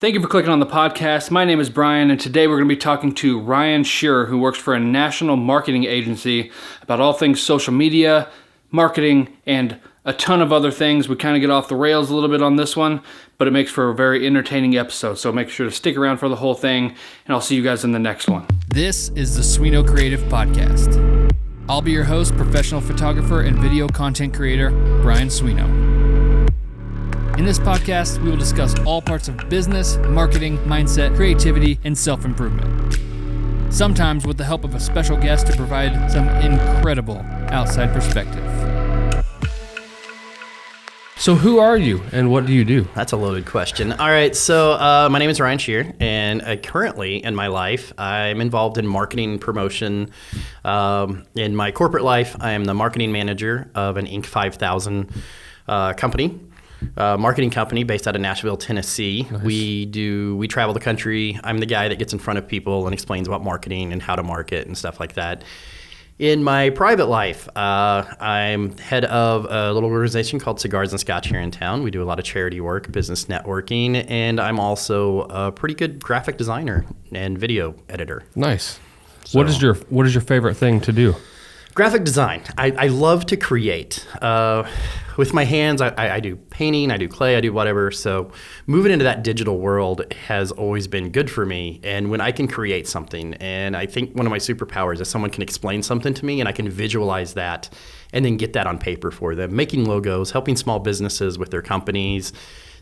Thank you for clicking on the podcast. My name is Brian, and today we're going to be talking to Ryan Sherrer, who works for a national marketing agency, about all things social media, marketing, and a ton of other things. We kind of get off the rails a little bit on this one, but it makes for a very entertaining episode, so make sure to stick around for the whole thing, and I'll see you guys in the next one. This is the Sweno Creative Podcast. I'll be your host, professional photographer and video content creator, Brian Sweno. In this podcast, we will discuss all parts of business, marketing, mindset, creativity, and self-improvement. Sometimes with the help of a special guest to provide some incredible outside perspective. So who are you and what do you do? That's a loaded question. All right, so my name is Ryan Sherrer, and currently in my life, I'm involved in marketing and promotion. In my corporate life, I am the marketing manager of an Inc. 5000 company. Marketing company based out of Nashville, Tennessee. Nice. We travel the country. I'm the guy that gets in front of people and explains about marketing and how to market and stuff like that. In my private life, I'm head of a little organization called Cigars and Scotch here in town. We do a lot of charity work, business networking, and I'm also a pretty good graphic designer and video editor. Nice. So, what is your favorite thing to do? Graphic design. I love to create. With my hands, I do painting, I do clay, I do whatever. So moving into that digital world has always been good for me. And when I can create something, and I think one of my superpowers is someone can explain something to me and I can visualize that and then get that on paper for them. Making logos, helping small businesses with their companies,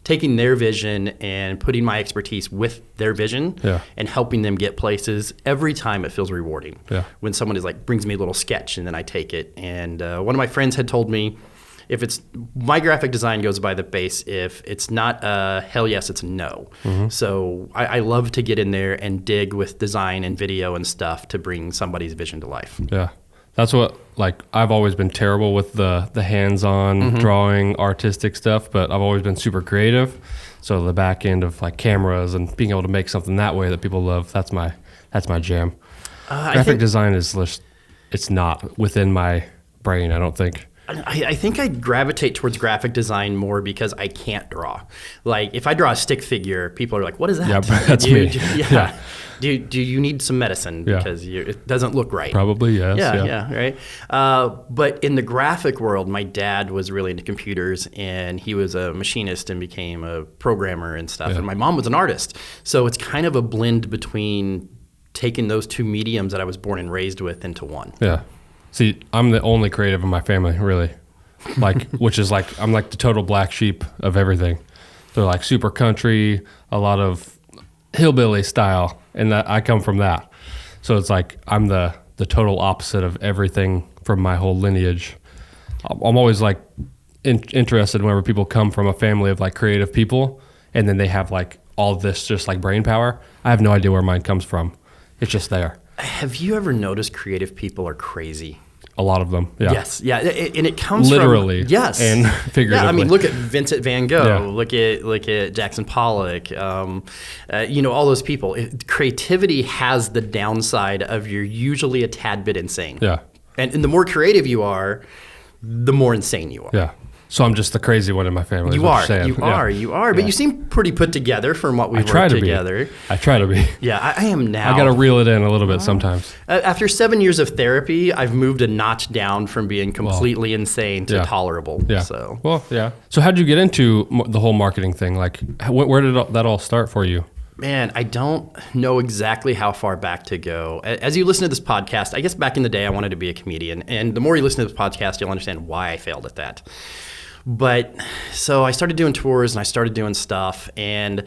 taking their vision and putting my expertise with their vision and helping them get places. Every time it feels rewarding. Yeah. When someone brings me a little sketch and then I take it. And one of my friends had told me, if it's my graphic design goes by the base, if it's not a hell yes, it's a no. Mm-hmm. So I love to get in there and dig with design and video and stuff to bring somebody's vision to life. Yeah. That's what, I've always been terrible with the hands-on drawing, artistic stuff, but I've always been super creative. So the back end of cameras and being able to make something that way that people love, that's my jam. Graphic design is just, it's not within my brain, I don't think. I think I gravitate towards graphic design more because I can't draw. If I draw a stick figure, people are like, what is that? Yeah, that's me. Yeah. Do you need some medicine because it doesn't look right? Probably, yes. Yeah, right. But in the graphic world, my dad was really into computers, and he was a machinist and became a programmer and stuff. Yeah. And my mom was an artist. So it's kind of a blend between taking those two mediums that I was born and raised with into one. Yeah. See, I'm the only creative in my family, really. Which is I'm the total black sheep of everything. They're super country, a lot of hillbilly style, and I come from that. So it's I'm the total opposite of everything from my whole lineage. I'm always interested whenever people come from a family of creative people, and then they have all this just brain power. I have no idea where mine comes from. It's just there. Have you ever noticed creative people are crazy? A lot of them, yeah. Yes, yeah, and it comes literally, from, yes, and figuratively. Yeah, I mean, look at Vincent Van Gogh. Yeah. Look at Jackson Pollock. All those people. Creativity has the downside of you're usually a tad bit insane. Yeah, and the more creative you are, the more insane you are. Yeah. So I'm just the crazy one in my family. You are. But you seem pretty put together from what we've worked together. I try to be. Yeah, I am now. I got to reel it in a little bit sometimes. After 7 years of therapy, I've moved a notch down from being completely insane to tolerable. Yeah. So. Well, yeah. So how did you get into the whole marketing thing? Where did that all start for you? Man, I don't know exactly how far back to go. As you listen to this podcast, I guess back in the day, I wanted to be a comedian. And the more you listen to this podcast, you'll understand why I failed at that. But so I started doing tours and I started doing stuff, and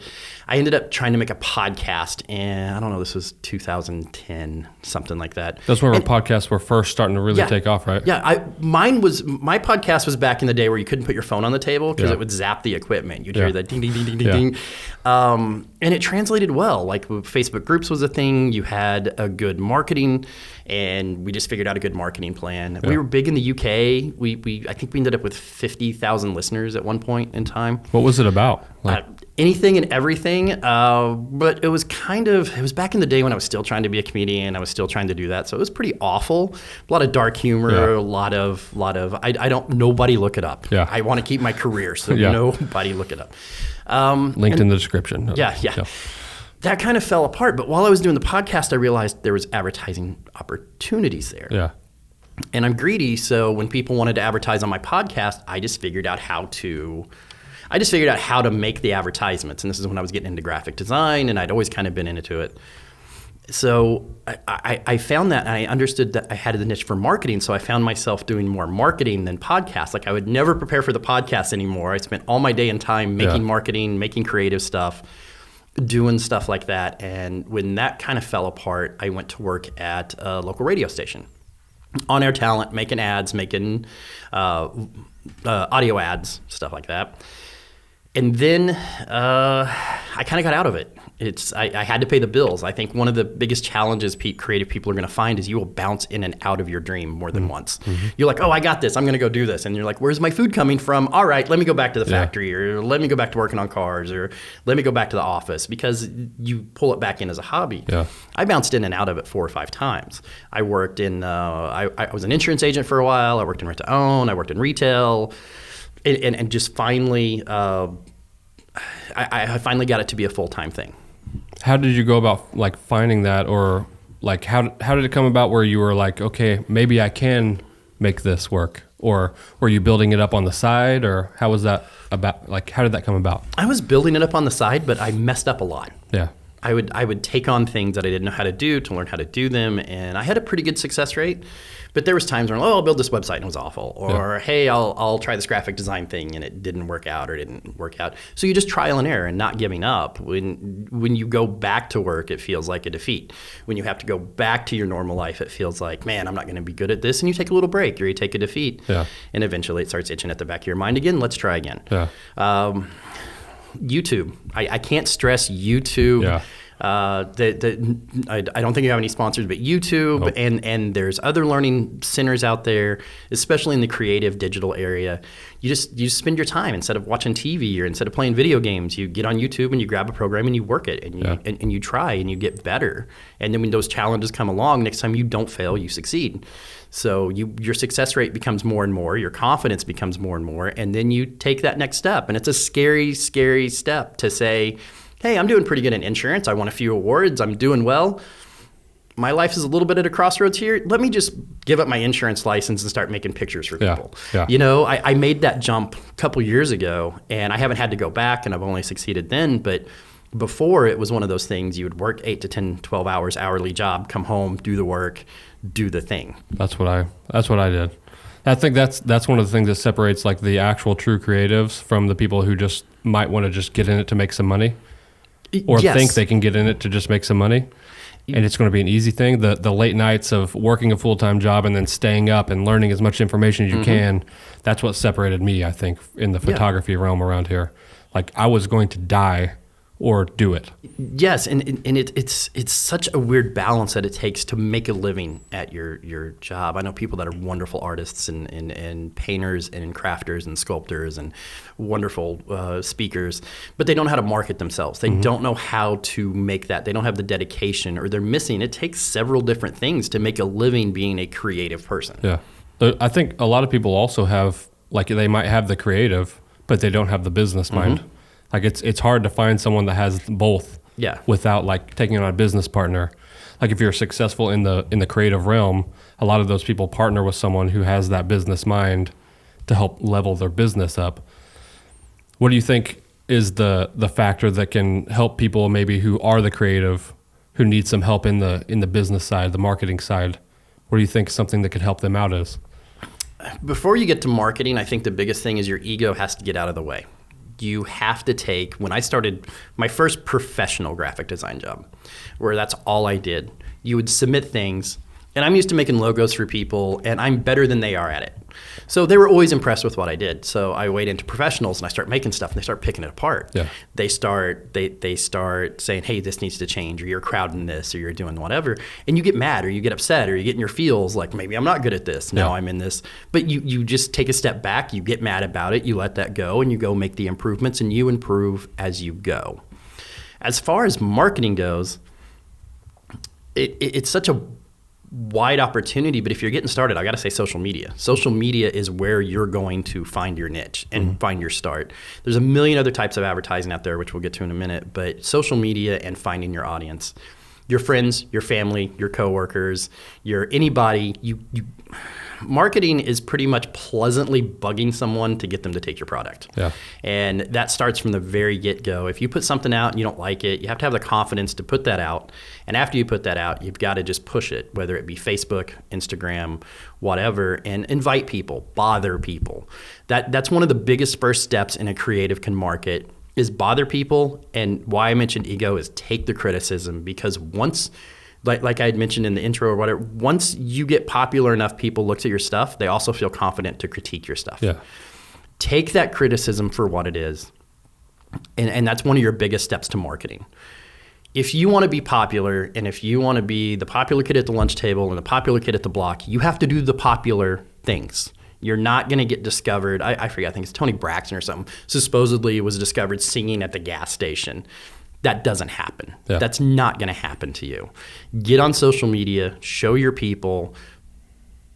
I ended up trying to make a podcast, and I don't know, this was 2010, something like that. That's where podcasts were first starting to really take off, right? Yeah, my podcast was back in the day where you couldn't put your phone on the table because it would zap the equipment. You'd hear the ding, ding, ding, ding, ding, ding. And it translated well. Facebook groups was a thing. You had a good marketing, and we just figured out a good marketing plan. Yeah. We were big in the UK. I think we ended up with 50,000 listeners at one point in time. What was it about? Anything and everything, but it was back in the day when I was still trying to be a comedian. I was still trying to do that, so it was pretty awful. A lot of dark humor, a lot of nobody look it up. Yeah. I want to keep my career, so nobody look it up. Linked in the description. Yeah. That kind of fell apart. But while I was doing the podcast, I realized there was advertising opportunities there. Yeah. And I'm greedy, so when people wanted to advertise on my podcast, I just figured out how to make the advertisements. And this is when I was getting into graphic design, and I'd always kind of been into it. So I found that, and I understood that I had the niche for marketing, so I found myself doing more marketing than podcasts. Like, I would never prepare for the podcast anymore. I spent all my day and time making marketing, making creative stuff, doing stuff like that. And when that kind of fell apart, I went to work at a local radio station. On-air talent, making ads, making audio ads, stuff like that. And then I kind of got out of it. I had to pay the bills. I think one of the biggest challenges creative people are going to find is you will bounce in and out of your dream more than once. Mm-hmm. You're like, oh, I got this. I'm going to go do this. And you're like, where's my food coming from? All right, let me go back to the factory, or let me go back to working on cars, or let me go back to the office, because you pull it back in as a hobby. Yeah. I bounced in and out of it 4 or 5 times. I worked in, I was an insurance agent for a while. I worked in rent to own. I worked in retail. And just finally, I finally got it to be a full-time thing. How did you go about like finding that, or like how did it come about where you were like, okay, maybe I can make this work? Or were you building it up on the side, or how was that about? Like, how did that come about? I was building it up on the side, but I messed up a lot. Yeah. I would take on things that I didn't know how to do to learn how to do them, and I had a pretty good success rate. But there was times where, I'll build this website and it was awful, or hey, I'll try this graphic design thing and it didn't work out, or it didn't work out. So you just trial and error and not giving up. When you go back to work, it feels like a defeat. When you have to go back to your normal life, it feels like, man, I'm not going to be good at this. And you take a little break, or you take a defeat, and eventually it starts itching at the back of your mind again. Let's try again. Yeah. YouTube. I can't stress YouTube. Yeah. I don't think you have any sponsors, but YouTube, nope. and there's other learning centers out there, especially in the creative digital area. You just spend your time, instead of watching TV or instead of playing video games, you get on YouTube and you grab a program and you work it, and you and you try and you get better. And then when those challenges come along, next time you don't fail, you succeed. So your success rate becomes more and more, your confidence becomes more and more, and then you take that next step. And it's a scary, scary step to say, hey, I'm doing pretty good in insurance. I won a few awards. I'm doing well. My life is a little bit at a crossroads here. Let me just give up my insurance license and start making pictures for people. Yeah. You know, I made that jump a couple years ago, and I haven't had to go back, and I've only succeeded then. But before, it was one of those things, you would work 8 to 10, 12 hours, hourly job, come home, do the work, do the thing. That's what I did. I think that's one of the things that separates like the actual true creatives from the people who just might want to just get in it to make some money. Or think they can get in it to just make some money, and it's going to be an easy thing. The late nights of working a full-time job and then staying up and learning as much information as you can, that's what separated me, I think, in the photography realm around here. Like, I was going to die or do it. Yes, and it's such a weird balance that it takes to make a living at your job. I know people that are wonderful artists and painters and crafters and sculptors and wonderful speakers, but they don't know how to market themselves. They don't know how to make that. They don't have the dedication, or they're missing. It takes several different things to make a living being a creative person. Yeah. I think a lot of people also have, like, they might have the creative, but they don't have the business mind. Like, it's hard to find someone that has both without like taking on a business partner. Like, if you're successful in the creative realm, a lot of those people partner with someone who has that business mind to help level their business up. What do you think is the factor that can help people maybe who are the creative, who need some help in the business side, the marketing side? What do you think something that could help them out is? Before you get to marketing, I think the biggest thing is your ego has to get out of the way. You have to take, when I started my first professional graphic design job, where that's all I did, you would submit things, and I'm used to making logos for people, and I'm better than they are at it. So they were always impressed with what I did. So I wade into professionals and I start making stuff, and they start picking it apart. Yeah. They start saying, hey, this needs to change, or you're crowding this, or you're doing whatever. And you get mad, or you get upset, or you get in your feels like, maybe I'm not good at this. Now I'm in this. But you just take a step back, you get mad about it, you let that go, and you go make the improvements, and you improve as you go. As far as marketing goes, it's such a wide opportunity, but if you're getting started, I got to say social media. Social media is where you're going to find your niche and find your start. There's a million other types of advertising out there, which we'll get to in a minute, but social media and finding your audience, your friends, your family, your coworkers, your anybody, marketing is pretty much pleasantly bugging someone to get them to take your product. Yeah. And that starts from the very get-go. If you put something out and you don't like it, you have to have the confidence to put that out. And after you put that out, you've got to just push it, whether it be Facebook, Instagram, whatever, and invite people, bother people. That's one of the biggest first steps in a creative can market is bother people. And why I mentioned ego is take the criticism, because once like I had mentioned in the intro or whatever, once you get popular enough, people look at your stuff, they also feel confident to critique your stuff. Yeah. Take that criticism for what it is. And that's one of your biggest steps to marketing. If you want to be popular, and if you want to be the popular kid at the lunch table and the popular kid at the block, you have to do the popular things. You're not going to get discovered. I forget, I think it's Tony Braxton or something, supposedly was discovered singing at the gas station. That doesn't happen. Yeah. That's not going to happen to you. Get on social media, show your people,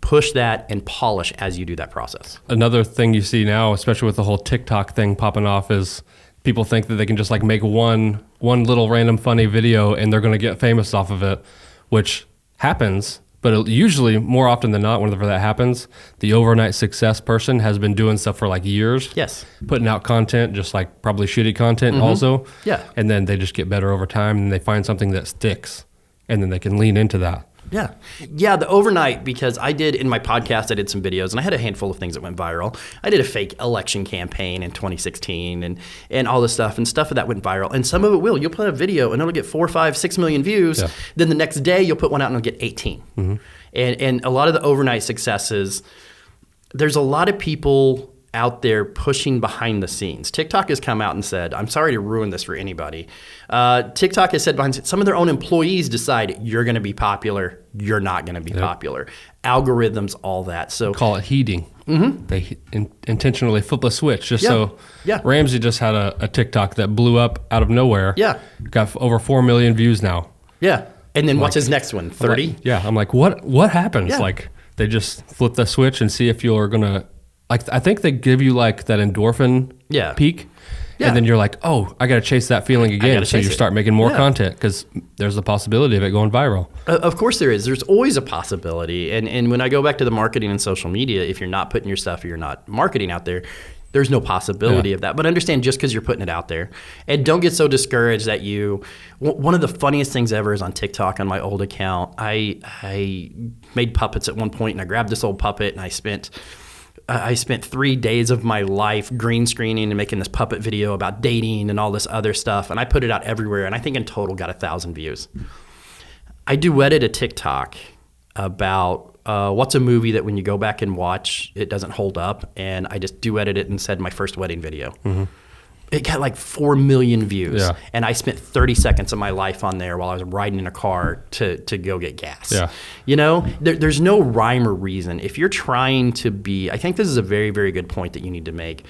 push that, and polish as you do that process. Another thing you see now, especially with the whole TikTok thing popping off, is people think that they can just like make one little random funny video and they're going to get famous off of it, which happens. But usually, more often than not, whenever that happens, the overnight success person has been doing stuff for like years. Yes. Putting out content, just like probably shitty content also. Yeah. And then they just get better over time and they find something that sticks and then they can lean into that. Yeah. Yeah, the overnight, because I did, in my podcast, I did some videos, and I had a handful of things that went viral. I did a fake election campaign in 2016 and all this stuff, and stuff that went viral. And some of it will. You'll put a video, and it'll get 4, 5, 6 million views. Yeah. Then the next day, you'll put one out, and it'll get 18. Mm-hmm. And a lot of the overnight successes, there's a lot of people out there pushing behind the scenes. TikTok has come out and said, I'm sorry to ruin this for anybody. TikTok has said behind some of their own employees decide you're going to be popular, you're not going to be popular. Algorithms, all that. So call it heating. Mm-hmm. They intentionally flip a switch just so. Yeah. Ramsey just had a TikTok that blew up out of nowhere. Yeah. Got over 4 million views now. Yeah. And then what's his next one? 30? I'm like, what happens? Yeah. Like they just flip the switch and see if you're going to, like, I think they give you like that endorphin peak. Yeah. And then you're like, oh, I got to chase that feeling again. So you start making more content because there's the possibility of it going viral. Of course there is. There's always a possibility. And when I go back to the marketing and social media, if you're not putting your stuff or you're not marketing out there, there's no possibility of that. But understand, just because you're putting it out there. And don't get so discouraged that one of the funniest things ever is on TikTok on my old account. I made puppets at one point, and I grabbed this old puppet, and I spent 3 days of my life green screening and making this puppet video about dating and all this other stuff. And I put it out everywhere. And I think in total got 1,000 views. I duetted a TikTok about what's a movie that when you go back and watch, it doesn't hold up. And I just duetted it and said my first wedding video. Mm-hmm. It got like 4 million views. Yeah. And I spent 30 seconds of my life on there while I was riding in a car to go get gas. Yeah. You know, there's no rhyme or reason. If you're trying to be, I think this is a very, very good point that you need to make.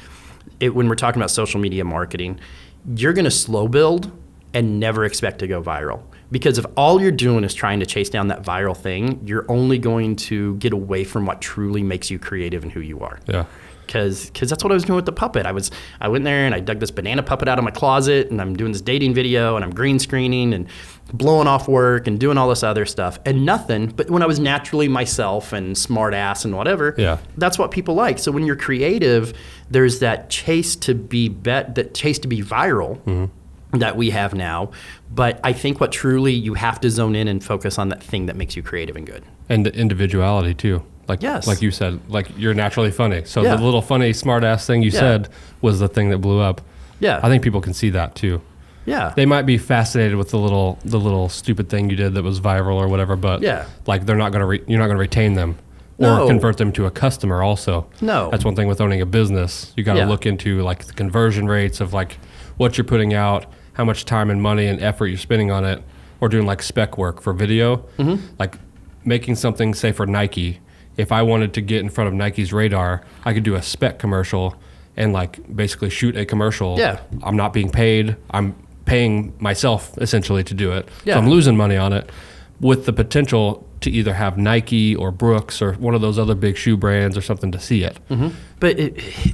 When we're talking about social media marketing, you're going to slow build and never expect to go viral. Because if all you're doing is trying to chase down that viral thing, you're only going to get away from what truly makes you creative and who you are. Yeah. Because that's what I was doing with the puppet. I went there and I dug this banana puppet out of my closet, and I'm doing this dating video, and I'm green screening and blowing off work and doing all this other stuff and nothing. But when I was naturally myself and smart ass and whatever, that's what people like. So when you're creative, there's that chase to be viral. Mm-hmm. That we have now. But I think what truly you have to zone in and focus on that thing that makes you creative and good. And the individuality too. Like you said, like you're naturally funny. So the little funny smart ass thing you said was the thing that blew up. Yeah. I think people can see that too. Yeah. They might be fascinated with the little stupid thing you did that was viral or whatever, but like you're not going to retain them. Or convert them to a customer also. No. That's one thing with owning a business. You got to look into like the conversion rates of like what you're putting out, how much time and money and effort you're spending on it, or doing like spec work for video. Mm-hmm. Like making something, say for Nike, if I wanted to get in front of Nike's radar, I could do a spec commercial and like basically shoot a commercial. Yeah. I'm not being paid. I'm paying myself essentially to do it. Yeah. So I'm losing money on it with the potential to either have Nike or Brooks or one of those other big shoe brands or something to see it. But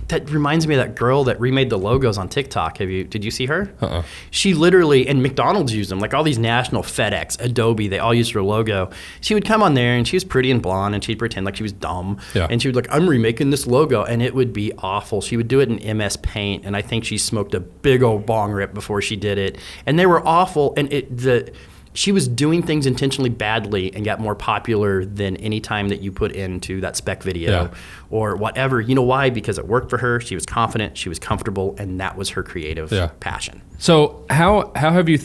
that reminds me of that girl that remade the logos on TikTok. Did you see her? She literally, and McDonald's used them, like all these national, FedEx, Adobe, they all used her logo. She would come on there and she was pretty and blonde and she'd pretend like she was dumb. Yeah. And she would I'm remaking this logo, and it would be awful. She would do it in MS Paint, and I think she smoked a big old bong rip before she did it. And they were awful, and she was doing things intentionally badly and got more popular than any time that you put into that spec video or whatever. You know why? Because it worked for her. She was confident, she was comfortable, and that was her creative passion. So how have you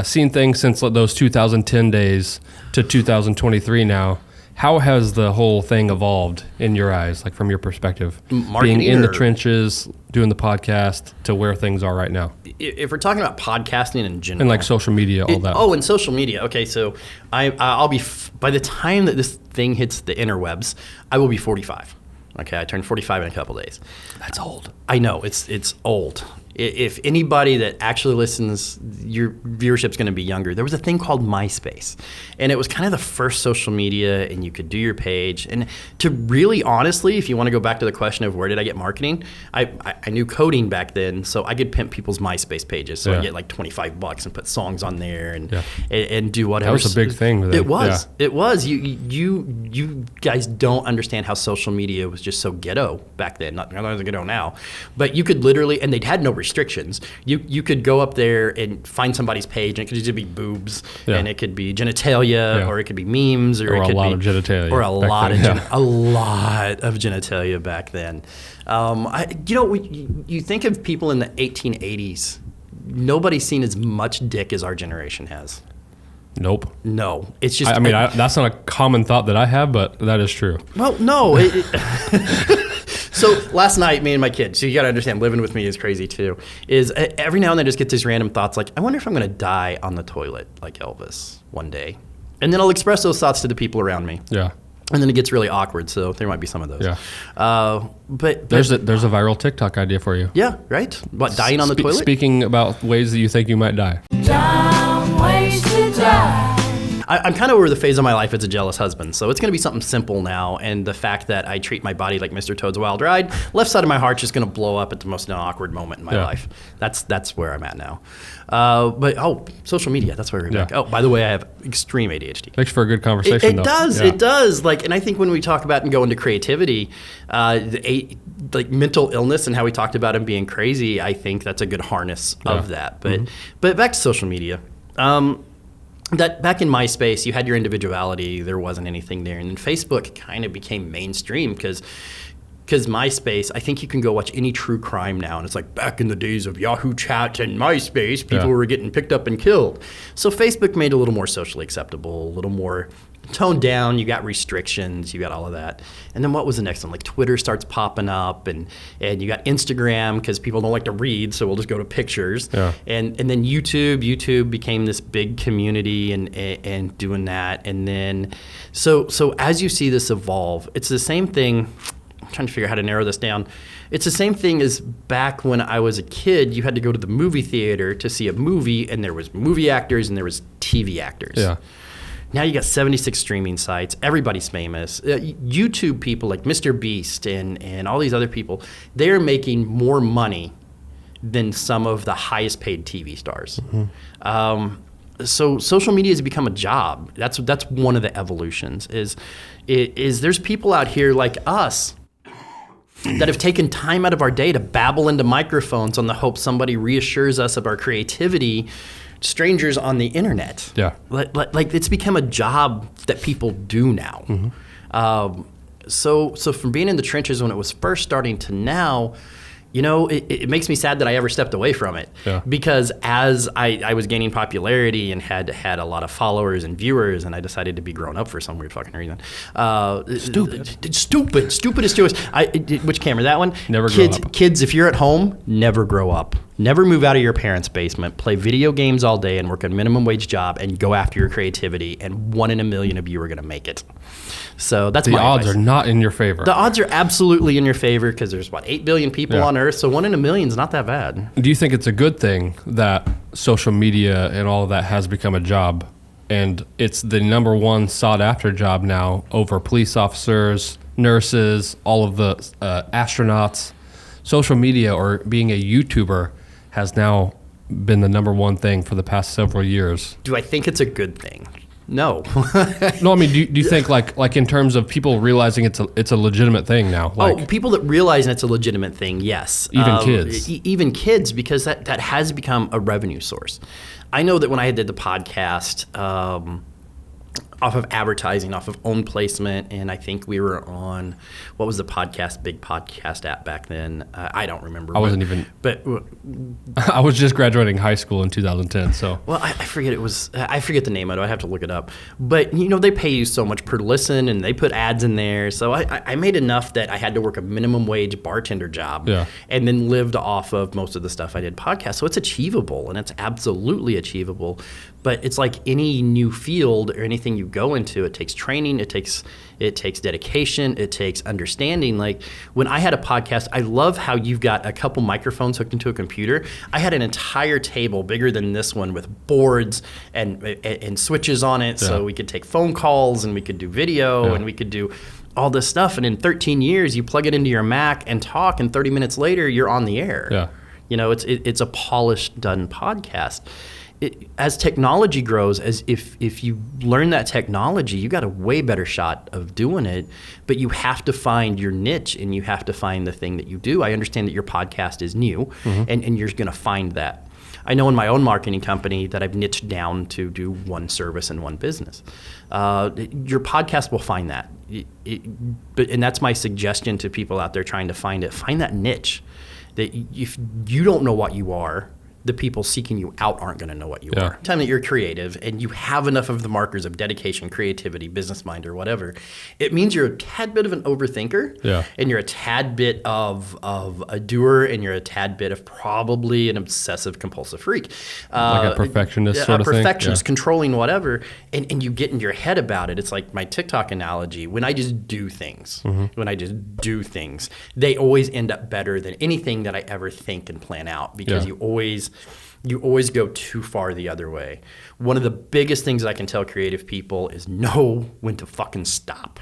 seen things since those 2010 days to 2023 now? How has the whole thing evolved in your eyes, like from your perspective? Marketing, being in the trenches, doing the podcast, to where things are right now? If we're talking about podcasting in general. And like social media, all that. Oh, and social media. Okay, so I'll be, by the time that this thing hits the interwebs, I will be 45. Okay, I turned 45 in a couple days. That's old. I know, it's old. If anybody that actually listens, your viewership's going to be younger. There was a thing called MySpace, and it was kind of the first social media, and you could do your page. And to really honestly, if you want to go back to the question of where did I get marketing, I knew coding back then, so I could pimp people's MySpace pages. So I get like $25 and put songs on there and do whatever. That was a big thing. It was. Yeah. It was. You guys don't understand how social media was just so ghetto back then. Not as ghetto now, but you could literally, and they had no restrictions. You could go up there and find somebody's page, and it could just be boobs, and it could be genitalia, or it could be memes, or it could a lot be of genitalia, or a lot of genitalia back then. You think of people in the 1880s. Nobody's seen as much dick as our generation has. Nope. No, it's just. That's not a common thought that I have, but that is true. Well, no. So last night, me and my kid, so you got to understand, living with me is crazy too, is every now and then I just get these random thoughts like, I wonder if I'm going to die on the toilet like Elvis one day. And then I'll express those thoughts to the people around me. Yeah. And then it gets really awkward, so there might be some of those. Yeah. But there's a viral TikTok idea for you. Yeah, right? What, dying on the toilet? Speaking about ways that you think you might die. Dumb ways to die. I'm kind of over the phase of my life as a jealous husband, so it's going to be something simple now. And the fact that I treat my body like Mr. Toad's Wild Ride, left side of my heart's just going to blow up at the most awkward moment in my life. That's where I'm at now. But social media, that's where we're back. Oh, by the way, I have extreme ADHD. Makes for a good conversation. It does. Like, and I think when we talk about and go into creativity, like mental illness and how we talked about him being crazy, I think that's a good harness of that. But back to social media. That back in MySpace, you had your individuality. There wasn't anything there. And then Facebook kind of became mainstream because MySpace, I think you can go watch any true crime now, and it's like back in the days of Yahoo Chat and MySpace, people were getting picked up and killed. So Facebook made it a little more socially acceptable, a little more toned down. You got restrictions, you got all of that. And then what was the next one? Like Twitter starts popping up, and you got Instagram because people don't like to read, so we'll just go to pictures. Yeah. And then YouTube became this big community and doing that. And then so as you see this evolve, it's the same thing. I'm trying to figure out how to narrow this down. It's the same thing as back when I was a kid. You had to go to the movie theater to see a movie, and there was movie actors and there was TV actors. Yeah. Now you got 76 streaming sites. Everybody's famous. YouTube people like Mr. Beast and all these other people, they're making more money than some of the highest paid TV stars. Mm-hmm. So social media has become a job. That's one of the evolutions. Is there's people out here like us that have taken time out of our day to babble into microphones on the hope somebody reassures us of our creativity. Strangers on the internet. Yeah. Like it's become a job that people do now. Mm-hmm. So from being in the trenches when it was first starting to now, it makes me sad that I ever stepped away from it. Yeah. Because as I was gaining popularity and had a lot of followers and viewers, and I decided to be grown up for some weird fucking reason. Stupidest to us. Which camera? That one? Never grow up. Kids, if you're at home, never grow up. Never move out of your parents' basement. Play video games all day and work a minimum wage job and go after your creativity. And 1 in a million of you are going to make it. So that's the my odds advice. are not in your favor. The odds are absolutely in your favor because there's 8 billion people on Earth, so 1 in a million is not that bad. Do you think it's a good thing that social media and all of that has become a job and it's the number one sought after job now over police officers, nurses, all of the astronauts. Social media or being a YouTuber has now been the number one thing for the past several years. Do I think it's a good thing? No. No, I mean, do you think like in terms of people realizing it's a legitimate thing now? Like, People that realize it's a legitimate thing, yes. Even kids. Even kids, because that has become a revenue source. I know that when I did the podcast, off of advertising, off of own placement, and I think we were on, what was the big podcast app back then? I don't remember. I wasn't even. But I was just graduating high school in 2010, so. Well, I forget I forget the name of it. I have to look it up. But, they pay you so much per listen, and they put ads in there. So I made enough that I had to work a minimum wage bartender job. Yeah. And then lived off of most of the stuff I did podcast. So it's achievable, and it's absolutely achievable. But it's like any new field or anything you go into, it takes training, it takes dedication, it takes understanding. Like when I had a podcast, I love how you've got a couple microphones hooked into a computer. I had an entire table bigger than this one with boards and switches on it, so we could take phone calls and we could do video and we could do all this stuff. And in 13 years, you plug it into your Mac and talk, and 30 minutes later, you're on the air. Yeah. It's a polished, done podcast. As technology grows, as if you learn that technology, you got a way better shot of doing it, but you have to find your niche and you have to find the thing that you do. I understand that your podcast is new and you're going to find that. I know in my own marketing company that I've niched down to do one service and one business. Your podcast will find that. And that's my suggestion to people out there trying to find it. Find that niche. That if you don't know what you are, the people seeking you out aren't going to know what you are. Time that you're creative and you have enough of the markers of dedication, creativity, business mind, or whatever, it means you're a tad bit of an overthinker, and you're a tad bit of a doer, and you're a tad bit of probably an obsessive compulsive freak. Like a perfectionist sort of thing? A perfectionist, controlling whatever, and you get in your head about it. It's like my TikTok analogy. When I just do things, they always end up better than anything that I ever think and plan out, because you always go too far the other way. One of the biggest things that I can tell creative people is know when to fucking stop.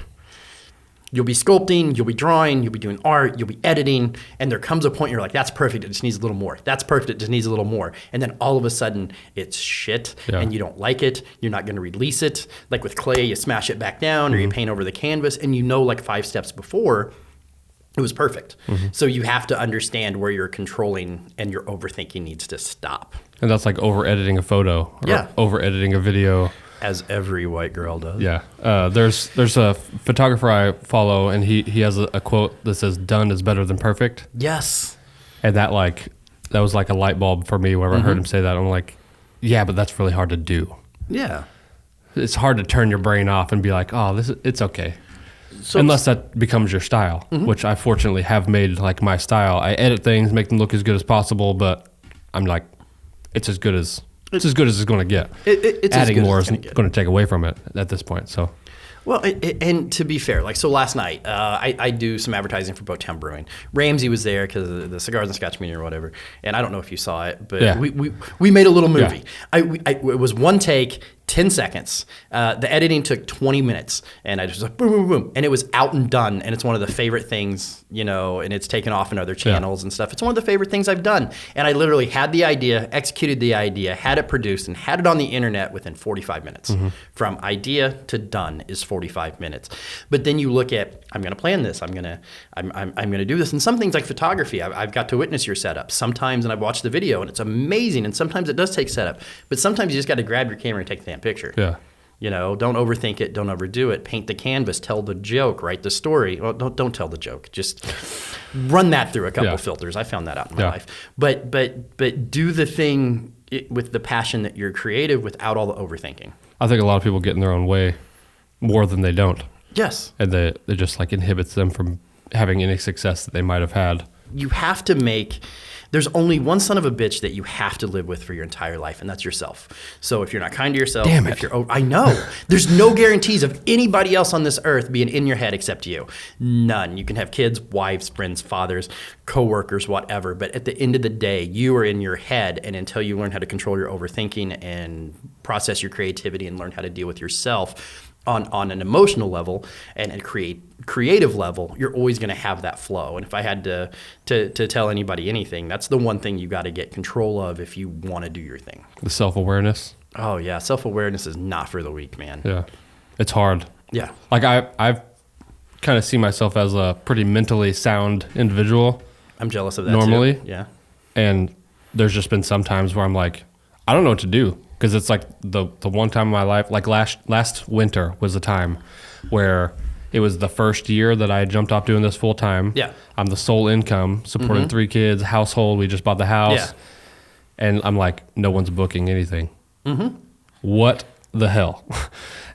You'll be sculpting, you'll be drawing, you'll be doing art, you'll be editing, and there comes a point you're like, that's perfect, it just needs a little more. That's perfect, it just needs a little more. And then all of a sudden, it's shit, and you don't like it, you're not gonna release it. Like with clay, you smash it back down, or you paint over the canvas, and like 5 steps before, it was perfect. So you have to understand where you're controlling and your overthinking needs to stop. And that's like over editing a photo or over editing a video. As every white girl does. Yeah. There's a photographer I follow, and he has a quote that says, "Done is better than perfect." Yes. And that was like a light bulb for me whenever I heard him say that. I'm like, yeah, but that's really hard to do. Yeah. It's hard to turn your brain off and be like, oh, it's okay. So unless that becomes your style, which I fortunately have made like my style. I edit things, make them look as good as possible, but I'm like, it's as good as it's going to get. Adding more is going to take away from it at this point. So, well, and to be fair, like so last night, I do some advertising for Boattown Brewing. Ramsey was there because of the Cigars and Scotch meeting or whatever, and I don't know if you saw it, but we made a little movie. It was one take. 10 seconds. The editing took 20 minutes, and I just like boom, boom, boom, and it was out and done. And it's one of the favorite things, and it's taken off in other channels and stuff. It's one of the favorite things I've done. And I literally had the idea, executed the idea, had it produced, and had it on the internet within 45 minutes. From idea to done is 45 minutes. But then you look at, I'm going to plan this. I'm going to do this. And some things like photography, I've got to witness your setup sometimes, and I've watched the video, and it's amazing. And sometimes it does take setup, but sometimes you just got to grab your camera and take the damn picture. Yeah. Don't overthink it. Don't overdo it. Paint the canvas. Tell the joke. Write the story. Well, don't tell the joke. Just run that through a couple filters. I found that out in my life. But do the thing with the passion that you're creative without all the overthinking. I think a lot of people get in their own way more than they don't. Yes. And it just like inhibits them from having any success that they might have had. you have to make. There's only one son of a bitch that you have to live with for your entire life, and that's yourself. So if you're not kind to yourself, Damn if it. you're, I know. There's no guarantees of anybody else on this earth being in your head except you. None. You can have kids, wives, friends, fathers, coworkers, whatever. But at the end of the day, you are in your head, and until you learn how to control your overthinking and process your creativity and learn how to deal with yourself on an emotional level and a creative level, you're always going to have that flow. And if I had to tell anybody anything, that's the one thing you got to get control of if you want to do your thing. The self-awareness. Oh yeah, self-awareness is not for the weak, man. Yeah. It's hard. Yeah. Like I've kind of see myself as a pretty mentally sound individual. I'm jealous of that Normally. too. Yeah. And there's just been some times where I'm like, I don't know what to do. Because it's like the one time in my life, like last winter was the time where it was the first year that I jumped off doing this full time. Yeah. I'm the sole income, supporting 3 kids, household. We just bought the house. Yeah. And I'm like, no one's booking anything. What the hell?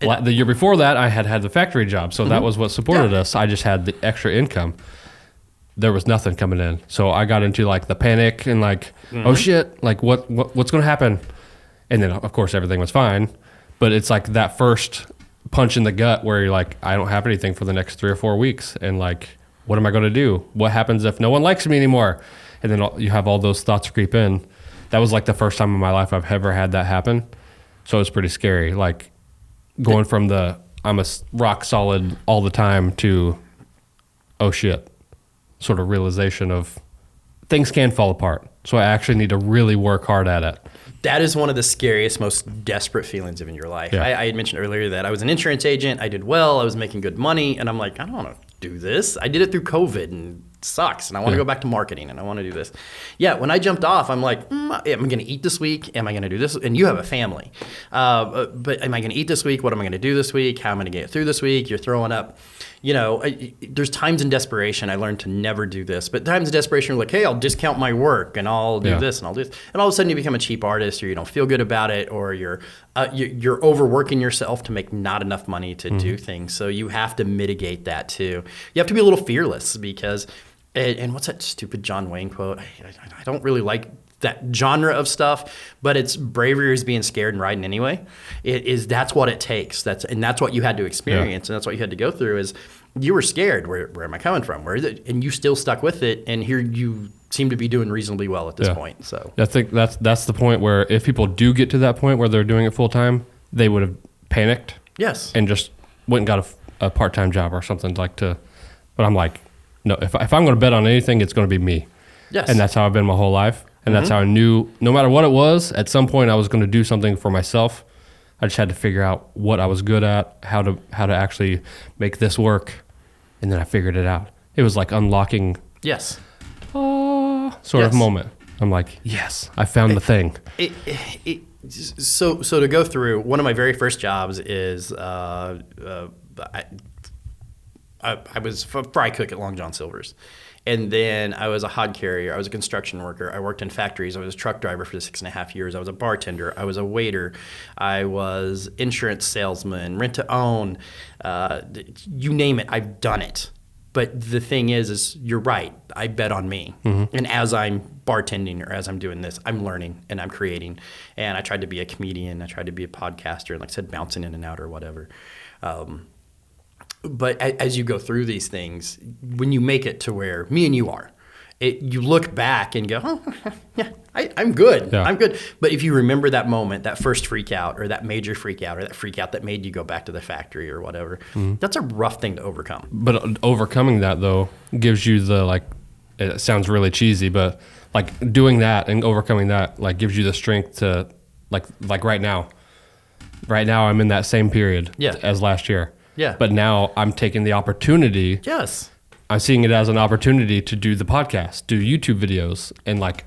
The year before that, I had the factory job. So that was what supported us. I just had the extra income. There was nothing coming in. So I got into like the panic and like, oh shit, like what's going to happen? And then, of course, everything was fine. But it's like that first punch in the gut where you're like, I don't have anything for the next 3 or 4 weeks. And like, what am I going to do? What happens if no one likes me anymore? And then you have all those thoughts creep in. That was like the first time in my life I've ever had that happen. So it's pretty scary. Like going from I'm a rock solid all the time to, oh shit, sort of realization of things can fall apart. So I actually need to really work hard at it. That is one of the scariest, most desperate feelings in your life. Yeah. I had mentioned earlier that I was an insurance agent. I did well. I was making good money. And I'm like, I don't want to do this. I did it through COVID and it sucks. And I want to go back to marketing and I want to do this. Yeah, when I jumped off, I'm like, am I going to eat this week? Am I going to do this? And you have a family. But am I going to eat this week? What am I going to do this week? How am I going to get through this week? You're throwing up. You know, there's times in desperation I learned to never do this, but times of desperation are like, hey, I'll discount my work and I'll do this and I'll do this. And all of a sudden you become a cheap artist or you don't feel good about it or you're overworking yourself to make not enough money to do things. So you have to mitigate that too. You have to be a little fearless because, and what's that stupid John Wayne quote? I don't really like that genre of stuff, but it's bravery is being scared and riding anyway. That's what it takes. That's what you had to experience, and that's what you had to go through. Is you were scared. Where am I coming from? Where is it? And you still stuck with it, and here you seem to be doing reasonably well at this point. So I think that's the point where if people do get to that point where they're doing it full time, they would have panicked. Yes. And just went and got a part-time job or something but I'm like, no, if I'm going to bet on anything, it's going to be me. Yes. And that's how I've been my whole life. And that's how I knew no matter what it was, at some point I was going to do something for myself. I just had to figure out what I was good at, how to actually make this work. And then I figured it out. It was like unlocking yes. sort of moment. I'm like, yes, I found the thing. So to go through, one of my very first jobs is I was a fry cook at Long John Silver's. And then I was a hod carrier. I was a construction worker. I worked in factories. I was a truck driver for 6.5 years. I was a bartender. I was a waiter. I was insurance salesman, rent to own. You name it, I've done it. But the thing is you're right. I bet on me. And as I'm bartending or as I'm doing this, I'm learning and I'm creating. And I tried to be a comedian. I tried to be a podcaster. And like I said, bouncing in and out or whatever. But as you go through these things, when you make it to where me and you are, you look back and go, oh, yeah, I'm good. Yeah. I'm good. But if you remember that moment, that first freak out or that major freak out or that freak out that made you go back to the factory or whatever, that's a rough thing to overcome. But overcoming that, though, gives you it sounds really cheesy, but like doing that and overcoming that, like gives you the strength to, like right now. Right now, I'm in that same period as last year. Yeah. But now I'm taking the opportunity. Yes. I'm seeing it as an opportunity to do the podcast, do YouTube videos. And like,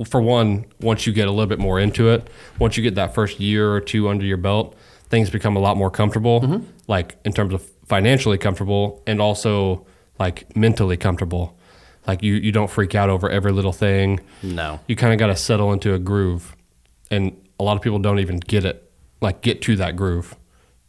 for one, once you get a little bit more into it, once you get that first year or two under your belt, things become a lot more comfortable, like in terms of financially comfortable and also like mentally comfortable. Like you don't freak out over every little thing. No. You kind of got to settle into a groove. And a lot of people don't even get to that groove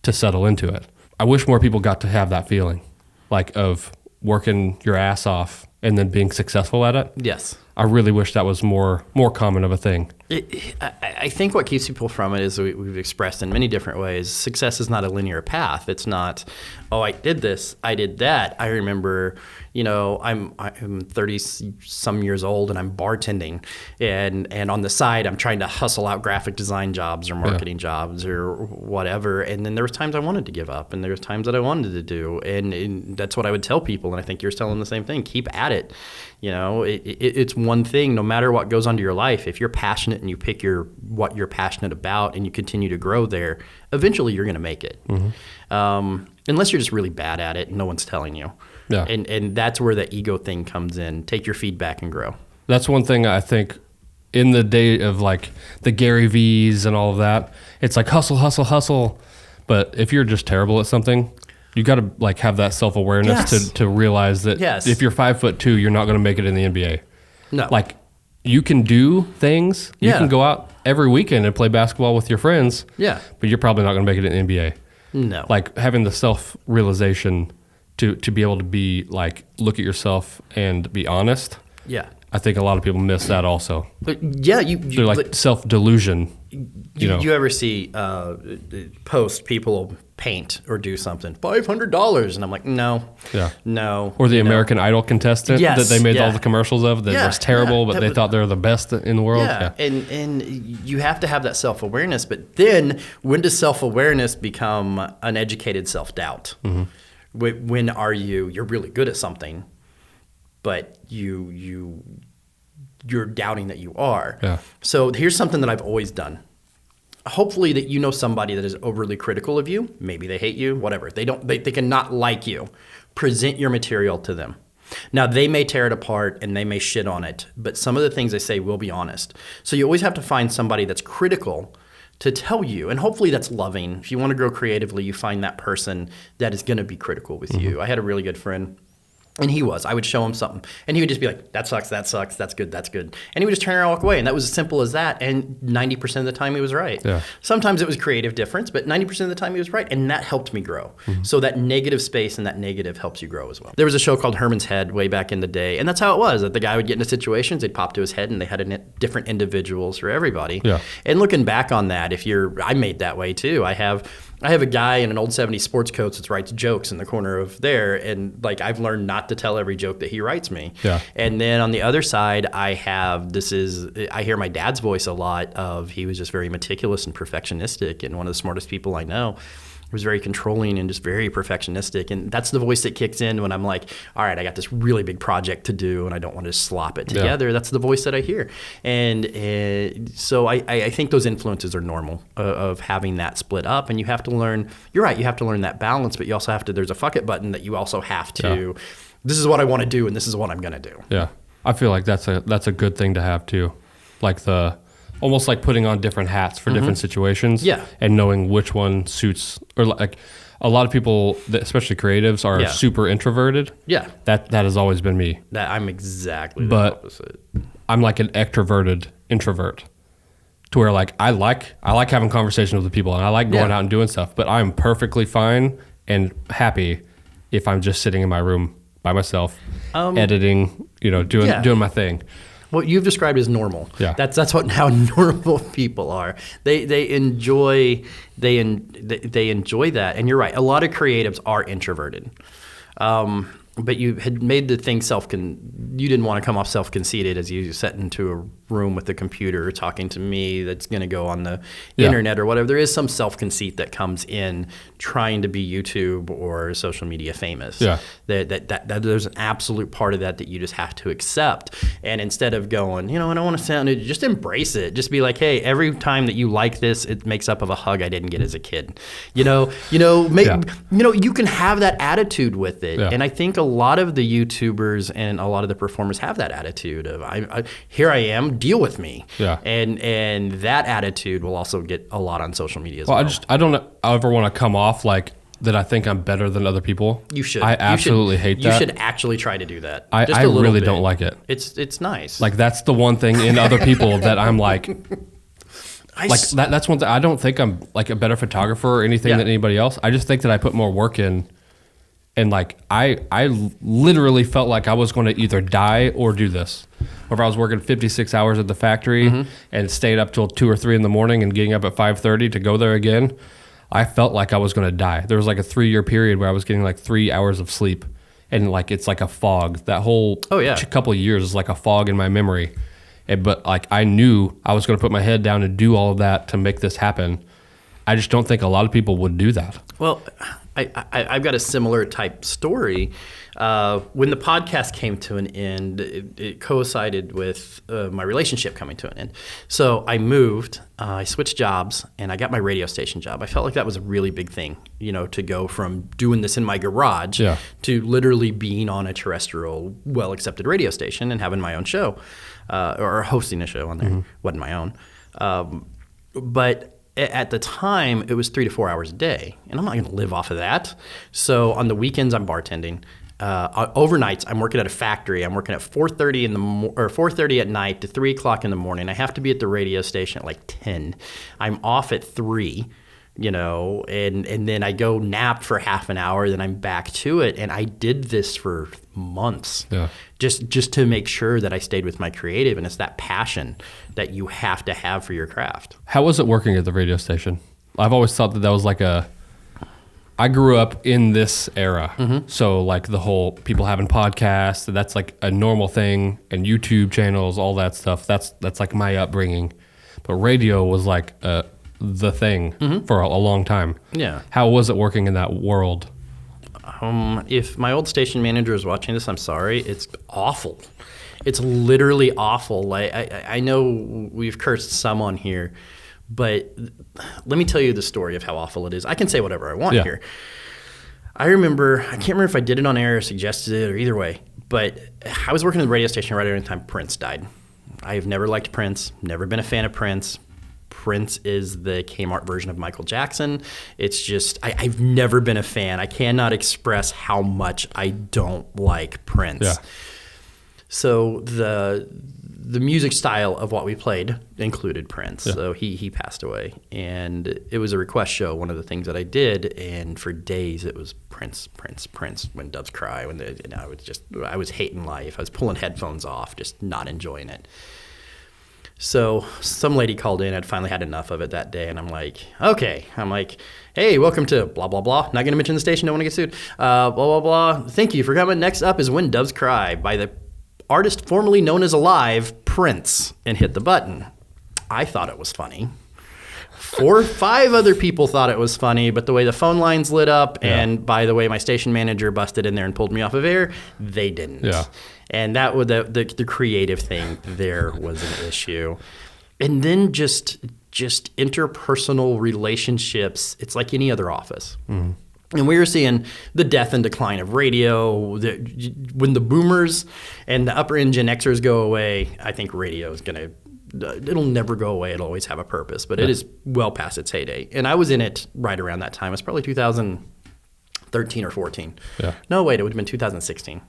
to settle into it. I wish more people got to have that feeling, like of working your ass off and then being successful at it. Yes. I really wish that was more common of a thing. I think what keeps people from it is we've expressed in many different ways. Success is not a linear path. It's not, oh, I did this, I did that. I remember, I'm 30 some years old and I'm bartending, and on the side I'm trying to hustle out graphic design jobs or marketing jobs or whatever. And then there was times I wanted to give up, and there was times that I wanted to do, and that's what I would tell people. And I think you're telling the same thing. Keep at it. It's one thing. No matter what goes on to your life, if you're passionate and you pick what you're passionate about and you continue to grow there, eventually you're going to make it. Unless you're just really bad at it and no one's telling you. Yeah. And that's where the ego thing comes in. Take your feedback and grow. That's one thing I think in the day of like the Gary V's and all of that, it's like hustle, hustle, hustle. But if you're just terrible at something, you got to like have that self-awareness to realize that if you're 5'2", you're not going to make it in the NBA. No. Like you can do things. You can go out every weekend and play basketball with your friends. Yeah. But you're probably not going to make it in the NBA. No. Like having the self-realization to be able to be like, look at yourself and be honest. Yeah. I think a lot of people miss that also. But yeah, They're like self-delusion. You ever see post people paint or do something, $500, and I'm like, no, no. Or the American Idol contestant that they made all the commercials of that was terrible, but they thought they were the best in the world. Yeah, and you have to have that self-awareness. But then, when does self-awareness become an educated self-doubt? When are you're really good at something, but you're doubting that you are. Yeah. So here's something that I've always done. Hopefully that you know somebody that is overly critical of you. Maybe they hate you, whatever. They can not like you. Present your material to them. Now, they may tear it apart and they may shit on it, but some of the things they say will be honest. So you always have to find somebody that's critical to tell you, and hopefully that's loving. If you want to grow creatively, you find that person that is going to be critical with you. I had a really good friend. And I would show him something, and he would just be like, that sucks, that's good. And he would just turn around and walk away, and that was as simple as that, and 90% of the time he was right. Yeah. Sometimes it was creative difference, but 90% of the time he was right, and that helped me grow. So that negative space and that negative helps you grow as well. There was a show called Herman's Head way back in the day, and that's how it was, that the guy would get into situations, they'd pop to his head, and they had different individuals for everybody. Yeah. And looking back on that, I made that way too. I have a guy in an old 70s sports coat that writes jokes in the corner of there, and like I've learned not to tell every joke that he writes me. Yeah. And then on the other side, I hear my dad's voice a lot of, he was just very meticulous and perfectionistic, and one of the smartest people I know. He was very controlling and just very perfectionistic. And that's the voice that kicks in when I'm like, all right, I got this really big project to do and I don't want to slop it together. Yeah. That's the voice that I hear. And so I think those influences are normal of having that split up. And you have to learn, you're right, you have to learn that balance, but you also have to, there's a fuck it button that you also have to, this is what I want to do and this is what I'm going to do. Yeah. I feel like that's a good thing to have too. Like almost like putting on different hats for different situations. Yeah. And knowing which one suits, or like a lot of people, especially creatives, are super introverted. Yeah. That has always been me. That I'm exactly the opposite. I'm like an extroverted introvert, to where like I like having conversations with people and I like going out and doing stuff, but I'm perfectly fine and happy if I'm just sitting in my room by myself, editing, doing my thing. What you've described as normal. Yeah. That's how normal people are. They enjoy that. And you're right. A lot of creatives are introverted. But you had made the thing you didn't want to come off self-conceited as you sat into a room with a computer talking to me that's going to go on the internet or whatever. There is some self-conceit that comes in trying to be YouTube or social media famous. Yeah. That there's an absolute part of that you just have to accept. And instead of going, I don't want to sound, just embrace it. Just be like, hey, every time that you like this, it makes up of a hug I didn't get as a kid. You can have that attitude with it. Yeah. And I think a lot of the YouTubers and a lot of the performers have that attitude of, here I am, deal with me. Yeah. And that attitude will also get a lot on social media as well. I don't ever want to come off like that I think I'm better than other people. You should. I absolutely hate that. You should actually try to do that. I really don't like it. It's nice. Like that's the one thing in other people that I'm like, that's one thing. I don't think I'm like a better photographer or anything than anybody else. I just think that I put more work in And like I literally felt like I was going to either die or do this. Or if I was working 56 hours at the factory and stayed up till 2 or 3 in the morning and getting up at 5:30 to go there again, I felt like I was going to die. There was like a 3-year period where I was getting like 3 hours of sleep, and like it's like a fog. That whole couple of years is like a fog in my memory. But like I knew I was going to put my head down and do all of that to make this happen. I just don't think a lot of people would do that. Well, I've got a similar type story. When the podcast came to an end, it coincided with my relationship coming to an end. So I moved, I switched jobs, and I got my radio station job. I felt like that was a really big thing, to go from doing this in my garage to literally being on a terrestrial, well-accepted radio station and having my own show, or hosting a show on there. Wasn't my own. But at the time, it was 3 to 4 hours a day, and I'm not going to live off of that. So on the weekends, I'm bartending. Overnights, I'm working at a factory. I'm working at 4:30 at night to 3 o'clock in the morning. I have to be at the radio station at like 10. I'm off at 3, and then I go nap for half an hour. Then I'm back to it, and I did this for months, just to make sure that I stayed with my creative. And it's that passion that you have to have for your craft. How was it working at the radio station? I've always thought that was like I grew up in this era. So like the whole people having podcasts, that's like a normal thing, and YouTube channels, all that stuff. That's like my upbringing. But radio was like the thing for a long time. Yeah. How was it working in that world? If my old station manager is watching this, I'm sorry. It's awful. It's literally awful. I know we've cursed some on here, but let me tell you the story of how awful it is. I can say whatever I want here. I can't remember if I did it on air or suggested it or either way, but I was working at the radio station right around the time Prince died. I've never liked Prince, never been a fan of Prince. Prince is the Kmart version of Michael Jackson. It's just, I've never been a fan. I cannot express how much I don't like Prince. Yeah. So the music style of what we played included Prince. Yeah. So he passed away, and it was a request show, one of the things that I did, and for days it was Prince, Prince, Prince, When Doves Cry. I was hating life. I was pulling headphones off, just not enjoying it. So some lady called in. I'd finally had enough of it that day, and I'm like, okay. I'm like, hey, welcome to blah, blah, blah. Not going to mention the station. Don't want to get sued. Blah, blah, blah. Thank you for coming. Next up is When Doves Cry by the artist formerly known as Alive, Prince, and hit the button. I thought it was funny. 4 or 5 other people thought it was funny, but the way the phone lines lit up, and by the way my station manager busted in there and pulled me off of air, they didn't. Yeah. And that was the creative thing there was an issue. And then just interpersonal relationships, it's like any other office. Mm. And we were seeing the death and decline of radio. When the boomers and the upper end Gen Xers go away, I think radio is it'll never go away. It'll always have a purpose, but it is well past its heyday. And I was in it right around that time. It's probably 2013 or 14. Yeah. No, wait, it would have been 2016.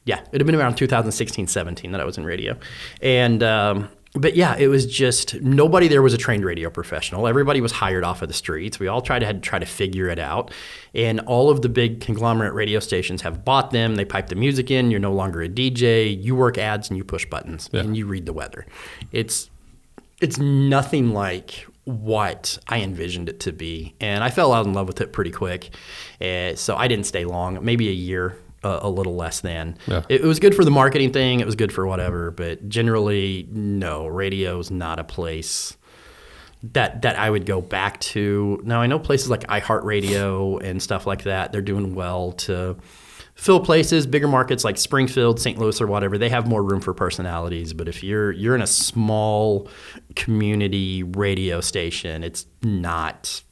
Yeah, it would have been around 2016, 17 that I was in radio. And but yeah, it was just nobody there was a trained radio professional. Everybody was hired off of the streets. We all had to try to figure it out. And all of the big conglomerate radio stations have bought them. They pipe the music in. You're no longer a DJ. You work ads and you push buttons and you read the weather. It's nothing like what I envisioned it to be. And I fell out in love with it pretty quick. So I didn't stay long, maybe a year. A little less than. Yeah. It was good for the marketing thing. It was good for whatever. But generally, no, radio's not a place that I would go back to. Now, I know places like iHeartRadio and stuff like that, they're doing well to fill places, bigger markets like Springfield, St. Louis, or whatever. They have more room for personalities. But if you're in a small community radio station, it's not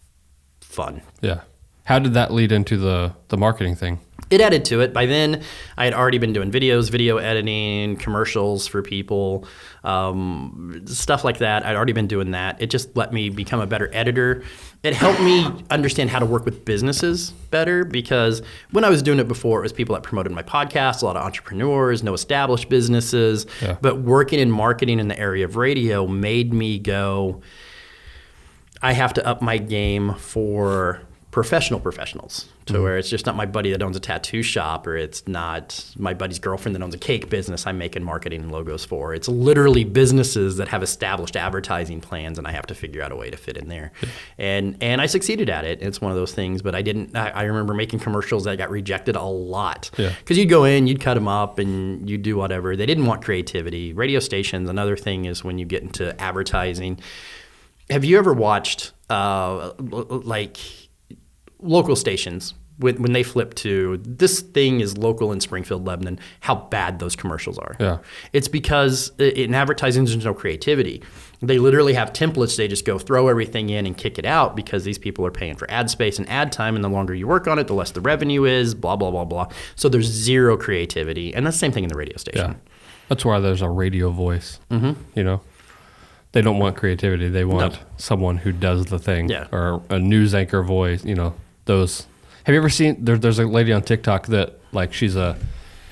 fun. Yeah. How did that lead into the marketing thing? It added to it. By then, I had already been doing videos, video editing, commercials for people, stuff like that. I'd already been doing that. It just let me become a better editor. It helped me understand how to work with businesses better, because when I was doing it before, it was people that promoted my podcast, a lot of entrepreneurs, no established businesses. Yeah. But working in marketing in the area of radio made me go, I have to up my game for professionals to where it's just not my buddy that owns a tattoo shop, or it's not my buddy's girlfriend that owns a cake business I'm making marketing and logos for. It's literally businesses that have established advertising plans, and I have to figure out a way to fit in there. And I succeeded at it. It's one of those things, but I remember making commercials that got rejected a lot. Because you'd go in, you'd cut them up, and you'd do whatever. They didn't want creativity. Radio stations, another thing is when you get into advertising. Have you ever watched like local stations when they flip to this thing is local in Springfield, Lebanon, how bad those commercials are? Yeah. It's because in advertising there's no creativity. They literally have templates. They just go throw everything in and kick it out because these people are paying for ad space and ad time, and the longer you work on it, the less the revenue is, blah, blah, blah, blah. So there's zero creativity, and that's the same thing in the radio station. Yeah. That's why there's a radio voice, you know? They don't want creativity. They want someone who does the thing, or a news anchor voice, you know, those. Have you ever seen, there's a lady on TikTok that, like, she's a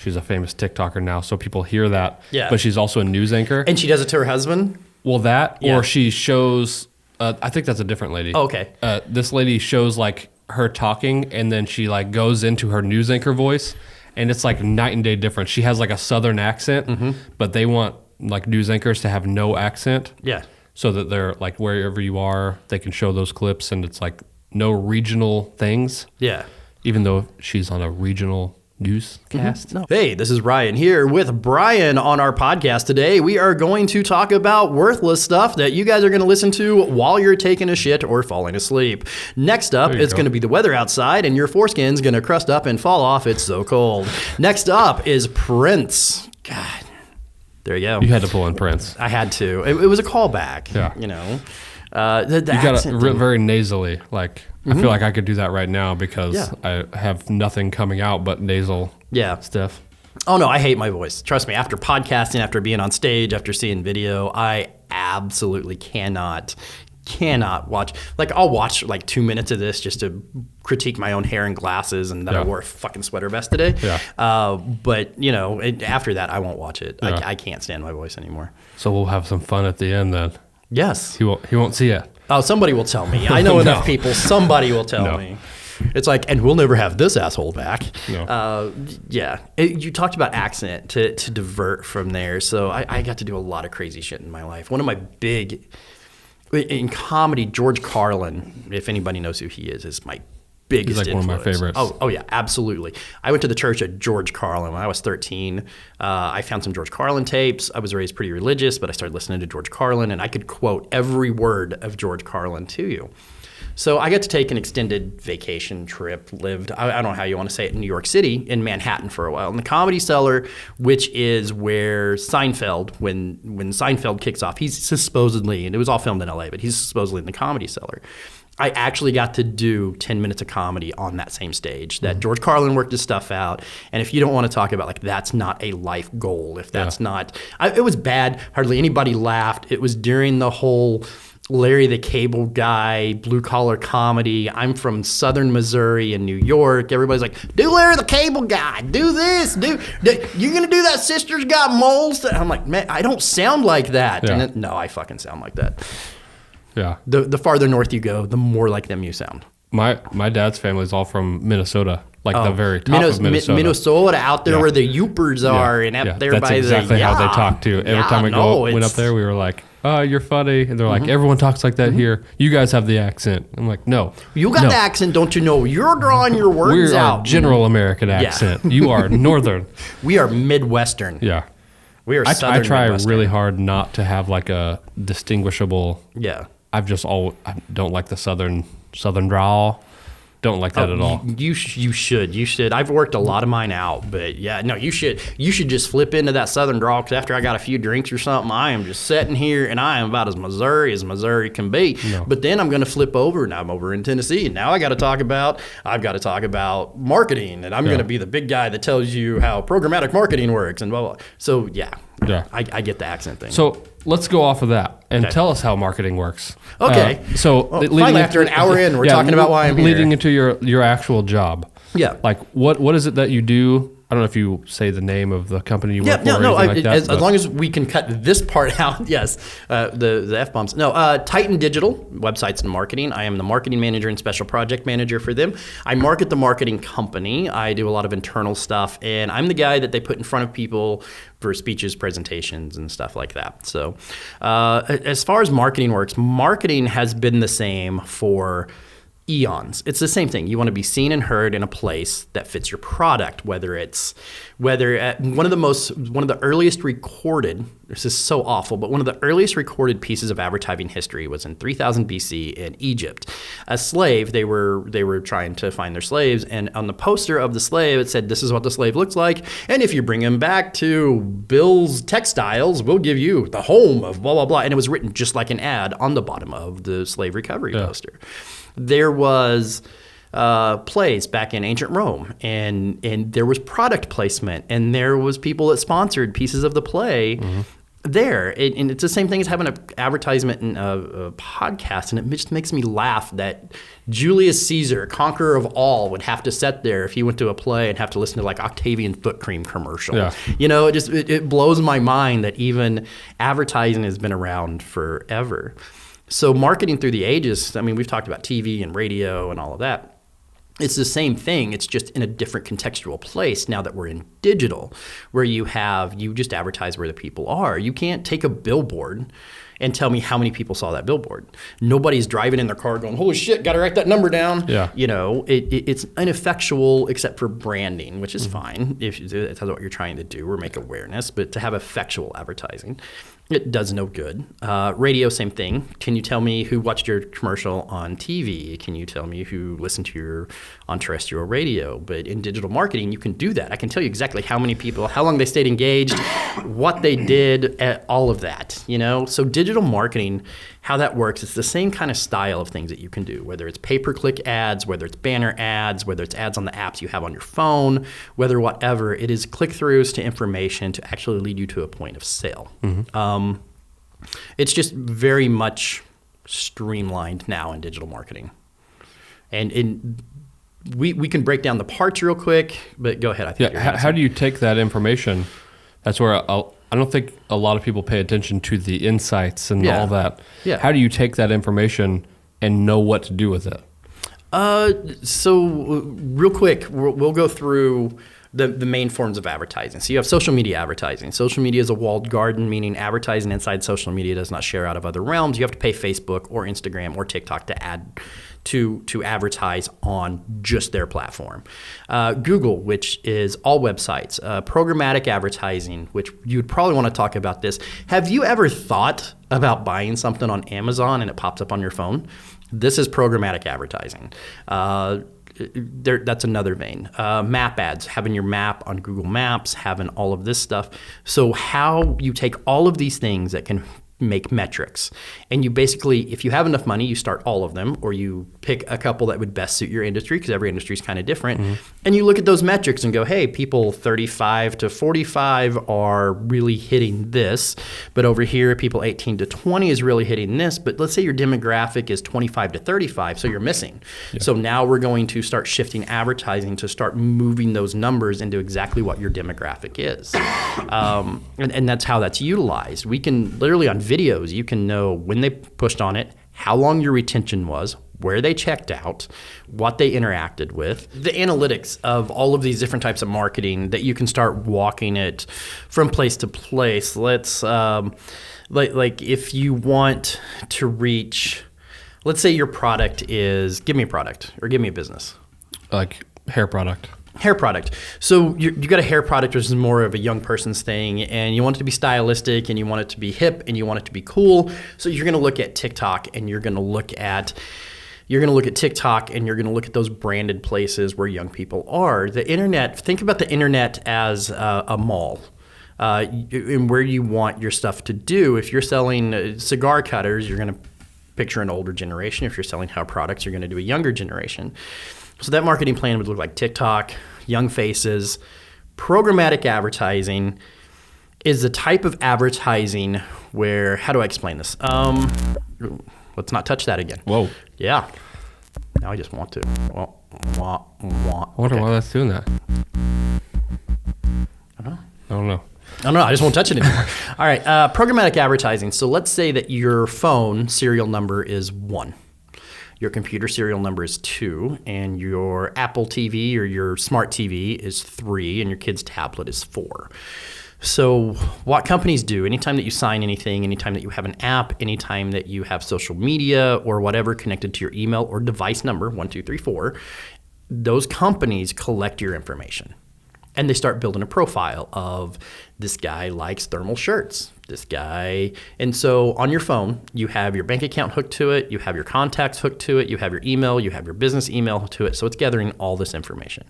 famous TikToker now, so people hear that, but she's also a news anchor. And she does it to her husband? Well, that, or she shows, I think that's a different lady. Oh, okay. This lady shows, like, her talking, and then she, like, goes into her news anchor voice, and it's, like, night and day difference. She has, like, a southern accent, but they want, like, news anchors to have no accent. Yeah. So that they're, like, wherever you are, they can show those clips, and it's, like, no regional things. Yeah. Even though she's on a regional newscast. No. Hey, this is Ryan here with Brian on our podcast today. We are going to talk about worthless stuff that you guys are going to listen to while you're taking a shit or falling asleep. Next up, it's going to be the weather outside, and your foreskin's going to crust up and fall off. It's so cold. Next up is Prince. God. There you go. You had to pull in Prince. I had to. It was a callback. Yeah. You know. You got it very nasally. Like, I feel like I could do that right now because I have nothing coming out but nasal stuff. Oh, no, I hate my voice. Trust me, after podcasting, after being on stage, after seeing video, I absolutely cannot watch. Like, I'll watch like 2 minutes of this just to critique my own hair and glasses and that I wore a fucking sweater vest today. Yeah. But, you know, after that, I won't watch it. Yeah. I can't stand my voice anymore. So we'll have some fun at the end then. Yes. He won't see it. Oh, somebody will tell me. I know enough people. Somebody will tell me. It's like, and we'll never have this asshole back. No. You talked about accent to divert from there. So I got to do a lot of crazy shit in my life. One of my big, in comedy, George Carlin, if anybody knows who he is my biggest He's like influence. One of my favorites. Oh yeah, absolutely. I went to the church at George Carlin when I was 13. I found some George Carlin tapes. I was raised pretty religious, but I started listening to George Carlin, and I could quote every word of George Carlin to you. So I got to take an extended vacation trip, lived, I don't know how you want to say it, in New York City, in Manhattan for a while. In the Comedy Cellar, which is where Seinfeld, when Seinfeld kicks off, he's supposedly, and it was all filmed in LA, but he's supposedly in the Comedy Cellar. I actually got to do 10 minutes of comedy on that same stage that George Carlin worked his stuff out. And if you don't want to talk about, like, that's not a life goal, if that's not, it was bad. Hardly anybody laughed. It was during the whole Larry the Cable Guy, blue collar comedy. I'm from Southern Missouri and New York. Everybody's like, do Larry the Cable Guy, do this, you're going to do that Sisters Got Moles? I'm like, man, I don't sound like that. Yeah. And then, no, I fucking sound like that. Yeah. The farther north you go, the more like them you sound. My dad's family is all from Minnesota, like the very top of Minnesota. Minnesota, out there where the Yoopers are, and up there that's by exactly the... how they talk too. Every time went up there, we were like, oh, you're funny. And they're like, everyone talks like that here. You guys have the accent. I'm like, no. You got the accent, don't you know? You're drawing your words out. We're general American accent. You are Northern. We are Midwestern. Yeah. We are Southern I try Midwestern. really hard not to have like a distinguishable... Yeah. I don't like the southern drawl. Don't like that at all. You should. I've worked a lot of mine out, but yeah, no, you should just flip into that southern drawl, because after I got a few drinks or something, I am just sitting here and I am about as Missouri can be. No. But then I'm going to flip over and I'm over in Tennessee, and now I've got to talk about marketing, and I'm going to be the big guy that tells you how programmatic marketing works and blah, blah. So yeah. I get the accent thing. So let's go off of that and tell us how marketing works. Okay. Finally, after an hour in, we're talking about why I'm here. Leading into your actual job. Yeah. Like what is it that you do? I don't know if you say the name of the company you Yeah, work for or no. anything like that. As long as we can cut this part out, yes. The F-bombs. No, Titan Digital, websites and marketing. I am the marketing manager and special project manager for them. I market the marketing company. I do a lot of internal stuff, and I'm the guy that they put in front of people for speeches, presentations, and stuff like that. So as far as marketing works, marketing has been the same for eons. It's the same thing. You want to be seen and heard in a place that fits your product, whether one of the earliest recorded, this is so awful, but one of the earliest recorded pieces of advertising history was in 3000 BC in Egypt. A slave, they were trying to find their slaves, and on the poster of the slave it said, "This is what the slave looks like, and if you bring him back to Bill's Textiles, we'll give you the home of blah blah blah." And it was written just like an ad on the bottom of the slave recovery poster. There was plays back in ancient Rome, and there was product placement, and there was people that sponsored pieces of the play there. And it's the same thing as having an advertisement in a podcast, and it just makes me laugh that Julius Caesar, conqueror of all, would have to sit there if he went to a play and have to listen to like Octavian foot cream commercial. Yeah. You know, it blows my mind that even advertising has been around forever. So marketing through the ages, I mean, we've talked about TV and radio and all of that. It's the same thing. It's just in a different contextual place now that we're in digital, where you just advertise where the people are. You can't take a billboard and tell me how many people saw that billboard. Nobody's driving in their car going, "Holy shit, got to write that number down." Yeah. You know, it's ineffectual except for branding, which is fine if that's what you're trying to do or make awareness. But to have effectual advertising, it does no good. Radio, same thing. Can you tell me who watched your commercial on TV? Can you tell me who listened to on terrestrial radio? But in digital marketing, you can do that. I can tell you exactly how many people, how long they stayed engaged, what they did, all of that. You know, so digital marketing, how that works, it's the same kind of style of things that you can do, whether it's pay-per-click ads, whether it's banner ads, whether it's ads on the apps you have on your phone, whether whatever. It is click-throughs to information to actually lead you to a point of sale. It's just very much streamlined now in digital marketing. And we can break down the parts real quick, but go ahead. I think How do you take that information? That's where I don't think a lot of people pay attention to the insights and all that. Yeah. How do you take that information and know what to do with it? So real quick, we'll go through the main forms of advertising. So you have social media advertising. Social media is a walled garden, meaning advertising inside social media does not share out of other realms. You have to pay Facebook or Instagram or TikTok to advertise on just their platform. Google, which is all websites. Programmatic advertising, which you would probably want to talk about this. Have you ever thought about buying something on Amazon and it pops up on your phone? This is programmatic advertising. That's another vein. Map ads, having your map on Google Maps, having all of this stuff. So how you take all of these things that can make metrics, and you basically, if you have enough money, you start all of them, or you pick a couple that would best suit your industry, because every industry is kind of different, and you look at those metrics and go, hey, people 35 to 45 are really hitting this, but over here, people 18 to 20 is really hitting this, but let's say your demographic is 25 to 35, so you're missing. Yeah. So now we're going to start shifting advertising to start moving those numbers into exactly what your demographic is. And that's how that's utilized. We can literally on videos, you can know when they pushed on it, how long your retention was, where they checked out, what they interacted with, the analytics of all of these different types of marketing that you can start walking it from place to place. Let's like if you want to reach, let's say your product is, give me a product or give me a business. Like hair product. Hair product. So you got a hair product, which is more of a young person's thing, and you want it to be stylistic, and you want it to be hip, and you want it to be cool. So you're going to look at TikTok, and you're going to look at TikTok, and you're going to look at those branded places where young people are. The internet. Think about the internet as a mall. And where you want your stuff to do. If you're selling cigar cutters, you're going to picture an older generation. If you're selling hair products, you're going to do a younger generation. So that marketing plan would look like TikTok, young faces. Programmatic advertising is the type of advertising where, how do I explain this? Let's not touch that again. Whoa. Yeah. Now I just want to. I wonder why that's doing that. I don't know. I just won't touch it anymore. All right. Programmatic advertising. So let's say that your phone serial number is 1. Your computer serial number is 2, and your Apple TV or your smart TV is 3, and your kid's tablet is 4. So what companies do, anytime that you sign anything, anytime that you have an app, anytime that you have social media or whatever connected to your email or device number, 1, 2, 3, 4, those companies collect your information. And they start building a profile of this guy likes thermal shirts, this guy. And so on your phone, you have your bank account hooked to it, you have your contacts hooked to it, you have your email, you have your business email to it. So it's gathering all this information.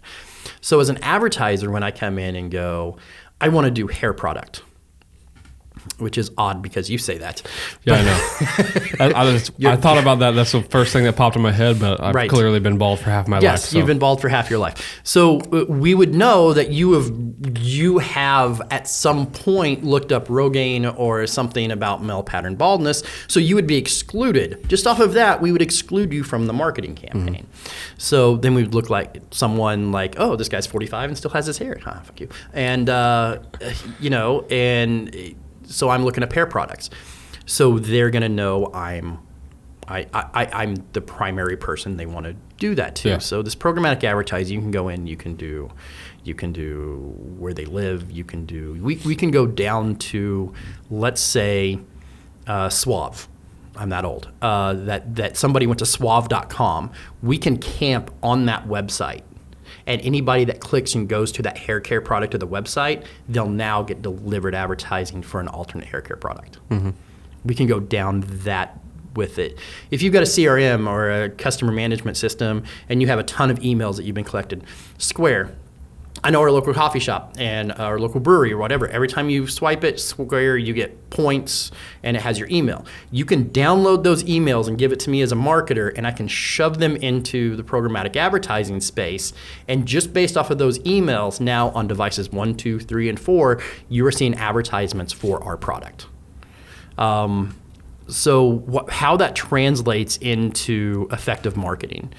So as an advertiser, when I come in and go, I want to do hair product, which is odd because you say that. Yeah, I know. I thought about that. That's the first thing that popped in my head, but I've clearly been bald for half my life. Yes, you've been bald for half your life. So we would know that you have at some point looked up Rogaine or something about male pattern baldness, so you would be excluded. Just off of that, we would exclude you from the marketing campaign. So then we would look like someone like, oh, this guy's 45 and still has his hair. Fuck you. And, so I'm looking at hair products. So they're going to know I'm the primary person they want to do that to. Yeah. So this programmatic advertising, you can go in, you can do where they live, we can go down to, let's say, Suave. I'm that old. That somebody went to suave.com. We can camp on that website. And anybody that clicks and goes to that hair care product of the website, they'll now get delivered advertising for an alternate hair care product. We can go down that with it. If you've got a CRM or a customer management system and you have a ton of emails that you've been collected, Square, I know our local coffee shop and our local brewery or whatever, every time you swipe it, Square, you get points and it has your email. You can download those emails and give it to me as a marketer, and I can shove them into the programmatic advertising space. And just based off of those emails, now on devices 1, 2, 3, and 4, you are seeing advertisements for our product. So how that translates into effective marketing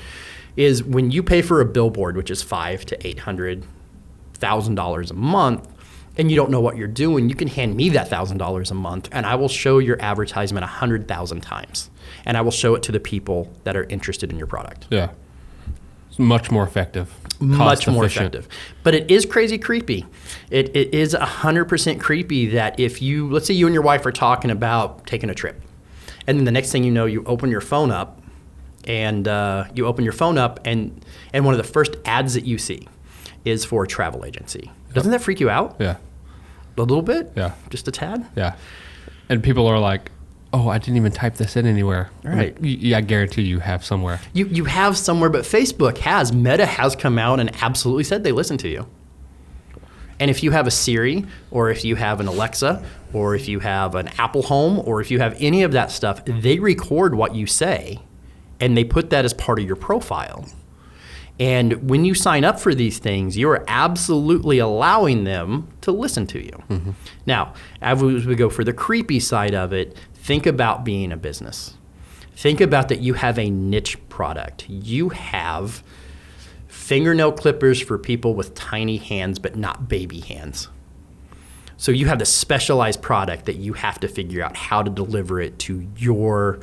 is when you pay for a billboard, which is $500 to $800,000 a month, and you don't know what you're doing, you can hand me that $1,000 a month, and I will show your advertisement 100,000 times, and I will show it to the people that are interested in your product. Yeah, it's much more effective. Much more effective. But it is crazy creepy. It is 100% creepy that if you, let's say you and your wife are talking about taking a trip, and then the next thing you know, you open your phone up, and and one of the first ads that you see is for a travel agency. Doesn't that freak you out? Yeah. A little bit? Yeah. Just a tad? Yeah. And people are like, oh, I didn't even type this in anywhere. Right. I guarantee you have somewhere. You have somewhere, but Meta has come out and absolutely said they listen to you. And if you have a Siri, or if you have an Alexa, or if you have an Apple Home, or if you have any of that stuff, they record what you say, and they put that as part of your profile. And when you sign up for these things, you are absolutely allowing them to listen to you. Now, as we go for the creepy side of it, think about being a business. Think about that you have a niche product. You have fingernail clippers for people with tiny hands, but not baby hands. So you have this specialized product that you have to figure out how to deliver it to your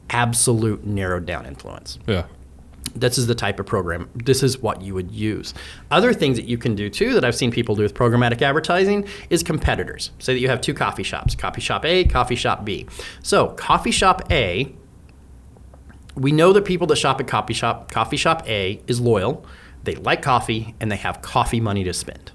absolute narrowed down influence. Yeah. This is the type of program. This is what you would use. Other things that you can do too that I've seen people do with programmatic advertising is competitors. Say that you have two coffee shops, coffee shop A, coffee shop B. So coffee shop A, we know that people that shop at coffee shop A is loyal. They like coffee and they have coffee money to spend.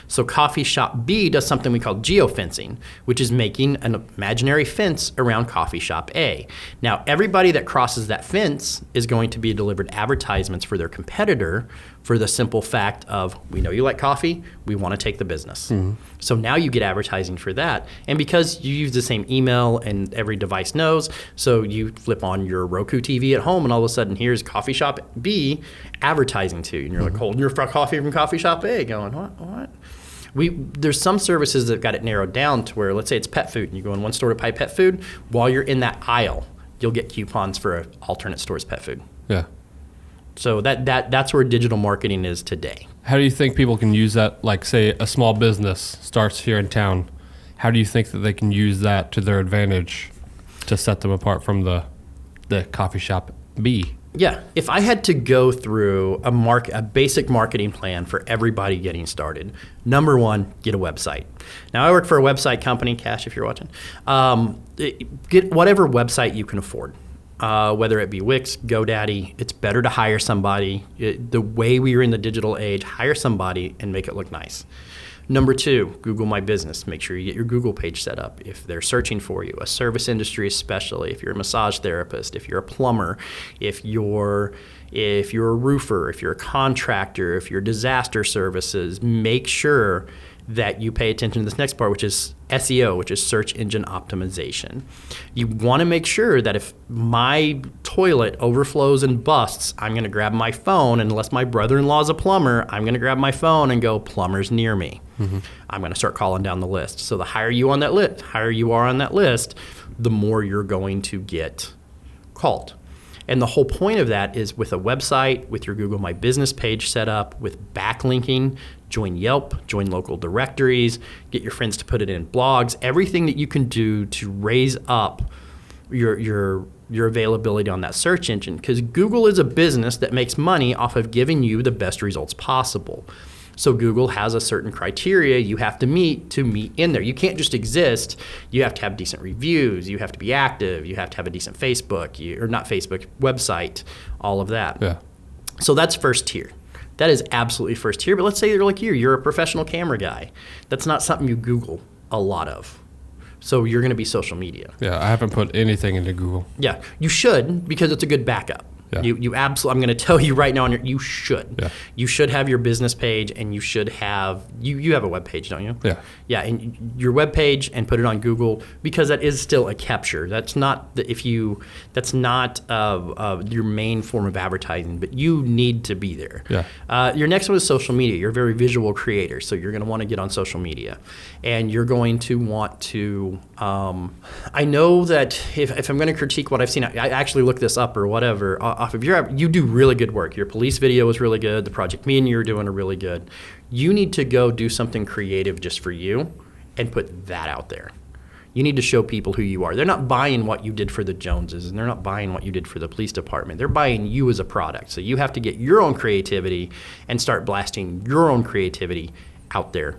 So coffee shop B does something we call geofencing, which is making an imaginary fence around coffee shop A. Now, everybody that crosses that fence is going to be delivered advertisements for their competitor for the simple fact of, we know you like coffee, we want to take the business. So now you get advertising for that. And because you use the same email and every device knows, so you flip on your Roku TV at home and all of a sudden here's coffee shop B advertising to you. And you're like holding your coffee from coffee shop A going, what? There's some services that got it narrowed down to where, let's say it's pet food, and you go in one store to buy pet food, while you're in that aisle, you'll get coupons for alternate stores' pet food. Yeah. So that's where digital marketing is today. How do you think people can use that? Like, say, a small business starts here in town. How do you think that they can use that to their advantage to set them apart from the coffee shop B? Yeah, if I had to go through a basic marketing plan for everybody getting started, number one, get a website. Now, I work for a website company, Cash, if you're watching. Get whatever website you can afford, whether it be Wix, GoDaddy. It's better to hire somebody. The way we are in the digital age, hire somebody and make it look nice. Number two, Google My Business. Make sure you get your Google page set up. If they're searching for you, a service industry especially, if you're a massage therapist, if you're a plumber, if you're a roofer, if you're a contractor, if you're disaster services, make sure that you pay attention to this next part, which is SEO, which is search engine optimization. You want to make sure that if my toilet overflows and busts, I'm going to grab my phone, and unless my brother-in-law is a plumber, I'm going to grab my phone and go, plumber's near me. Mm-hmm. I'm going to start calling down the list. So the higher you are on that list, the more you're going to get called. And the whole point of that is with a website, with your Google My Business page set up, with backlinking, join Yelp, join local directories, get your friends to put it in blogs, everything that you can do to raise up your availability on that search engine. Because Google is a business that makes money off of giving you the best results possible. So Google has a certain criteria you have to meet in there. You can't just exist. You have to have decent reviews. You have to be active. You have to have a decent website, all of that. Yeah. So that's first tier. That is absolutely first tier. But let's say you're like you're a professional camera guy. That's not something you Google a lot of. So you're going to be social media. Yeah, I haven't put anything into Google. Yeah, you should, because it's a good backup. Yeah. You absolutely. I'm going to tell you right now. You should. Yeah. You should have your business page, and you should have you have a web page, don't you? Yeah. Yeah, and your web page, and put it on Google, because that is still a capture. That's not That's not your main form of advertising, but you need to be there. Yeah. Your next one is social media. You're a very visual creator, so you're going to want to get on social media, and you're going to want to. I know that if I'm going to critique what I've seen, I actually looked this up or whatever. Off of you do really good work. Your police video was really good. The project me and you are doing are really good. You need to go do something creative just for you and put that out there. You need to show people who you are. They're not buying what you did for the Joneses, and they're not buying what you did for the police department. They're buying you as a product. So you have to get your own creativity and start blasting your own creativity out there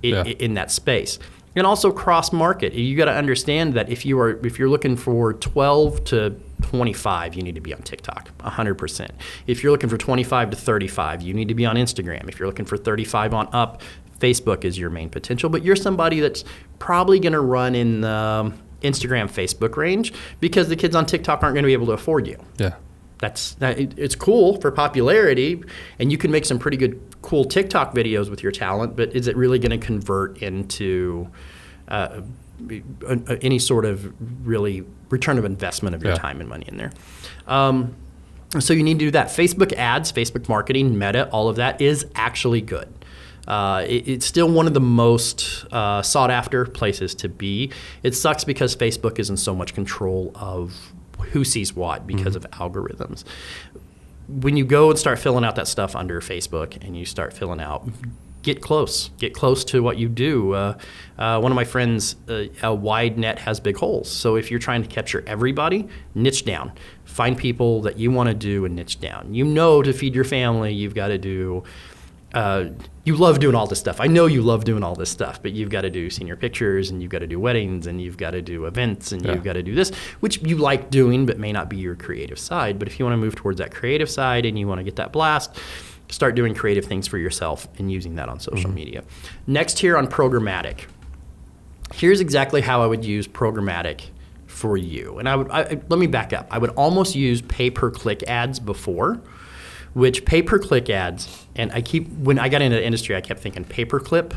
in that space. And also cross-market. You got to understand that if you're looking for 12 to 25, you need to be on TikTok, 100%. If you're looking for 25 to 35, you need to be on Instagram. If you're looking for 35 on up, Facebook is your main potential. But you're somebody that's probably going to run in the Instagram, Facebook range, because the kids on TikTok aren't going to be able to afford you. Yeah. It's cool for popularity, and you can make some pretty good, cool TikTok videos with your talent, but is it really going to convert into any sort of really return of investment of your time and money in there? So you need to do that. Facebook ads, Facebook marketing, Meta, all of that is actually good. It's still one of the most sought after places to be. It sucks because Facebook is in so much control of who sees what because of algorithms. When you go and start filling out that stuff under Facebook and you start filling out, get close to what you do. One of my friends, a wide net has big holes. So if you're trying to capture everybody, niche down. Find people that you want to do and niche down. You know, to feed your family, you've got to do. You love doing all this stuff. I know you love doing all this stuff, but you've got to do senior pictures, and you've got to do weddings, and you've got to do events, and you've got to do this, which you like doing, but may not be your creative side. But if you want to move towards that creative side and you want to get that blast, start doing creative things for yourself and using that on social media. Next here on programmatic. Here's exactly how I would use programmatic for you. And let me back up. I would almost use pay-per-click ads before, which pay-per-click ads, and when I got into the industry, I kept thinking pay-per-clip,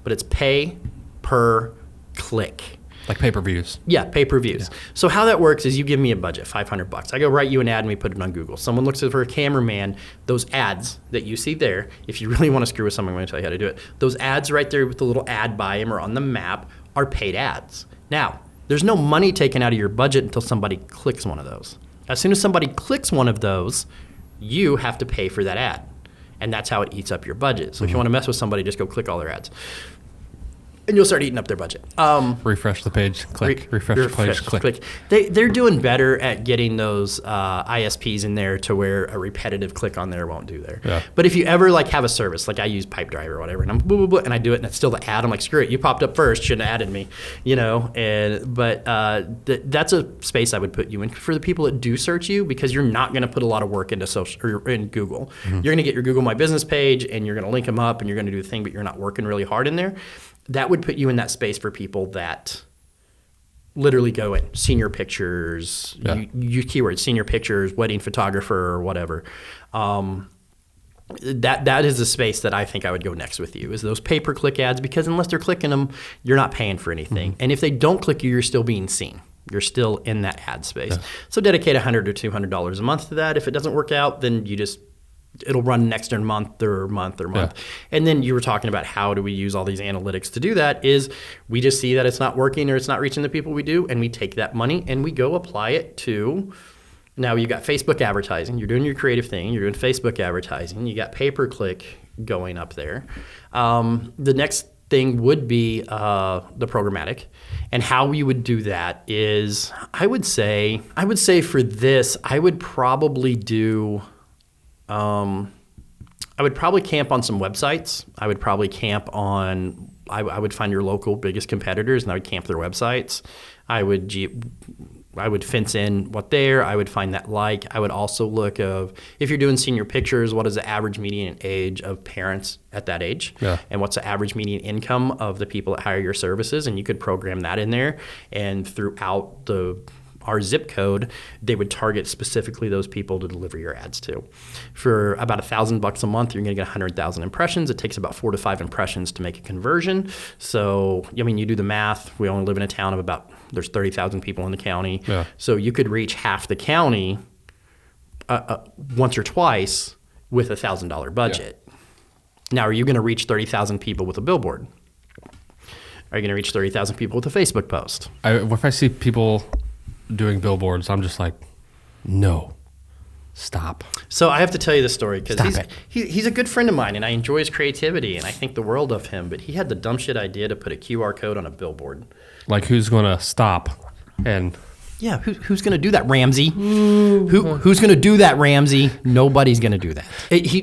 but it's pay-per-click. Like pay-per-views. Yeah, pay-per-views. Yeah. So how that works is you give me a budget, $500. I go write you an ad and we put it on Google. Someone looks for a cameraman. Those ads that you see there, if you really want to screw with someone, I'm going to tell you how to do it. Those ads right there with the little ad by them or on the map are paid ads. Now, there's no money taken out of your budget until somebody clicks one of those. As soon as somebody clicks one of those, you have to pay for that ad. And that's how it eats up your budget. So if you want to mess with somebody, just go click all their ads. And you'll start eating up their budget. Refresh the page, click. Refresh the page, click. They're doing better at getting those ISPs in there to where a repetitive click on there won't do there. Yeah. But if you ever like have a service, like I use Pipedrive or whatever, and I'm blah, blah, blah, and I do it, and it's still the ad, I'm like, screw it, you popped up first, shouldn't have added me, But that's a space I would put you in for the people that do search you, because you're not going to put a lot of work into social or in Google. You're going to get your Google My Business page, and you're going to link them up, and you're going to do the thing, but you're not working really hard in there. That would put you in that space for people that literally go in senior pictures, you keywords, senior pictures, wedding photographer, or whatever. That is the space that I think I would go next with you, is those pay-per-click ads, because unless they're clicking them, you're not paying for anything. And if they don't click you, you're still being seen. You're still in that ad space. Yeah. So dedicate $100 or $200 a month to that. If it doesn't work out, then it'll run next month. Yeah. And then you were talking about how do we use all these analytics to do that, is we just see that it's not working or it's not reaching the people we do, and we take that money and we go apply it to, now you got Facebook advertising, you're doing your creative thing, you're doing Facebook advertising, you got pay-per-click going up there. The next thing would be the programmatic. And how we would do that is, I would say for this, I would probably do... I would probably camp on some websites. I would probably camp on, I would find your local biggest competitors, and I would camp their websites. I would fence in what there. I would find that I would also look of, if you're doing senior pictures, what is the average median age of parents at that age? Yeah. And what's the average median income of the people that hire your services? And you could program that in there. And throughout our zip code, they would target specifically those people to deliver your ads to. For about $1,000 a month, you're going to get 100,000 impressions. It takes about 4 to 5 impressions to make a conversion. So, you do the math. We only live in a town of there's 30,000 people in the county. Yeah. So you could reach half the county once or twice with $1,000 budget. Yeah. Now, are you going to reach 30,000 people with a billboard? Are you going to reach 30,000 people with a Facebook post? If I see people doing billboards, I'm just like, no, stop. So I have to tell you this story, because he's a good friend of mine, and I enjoy his creativity, and I think the world of him, but he had the dumb shit idea to put a QR code on a billboard. Like, who's going to stop and... Yeah, who's going to do that, Ramsey? Who's going to do that, Ramsey? Nobody's going to do that.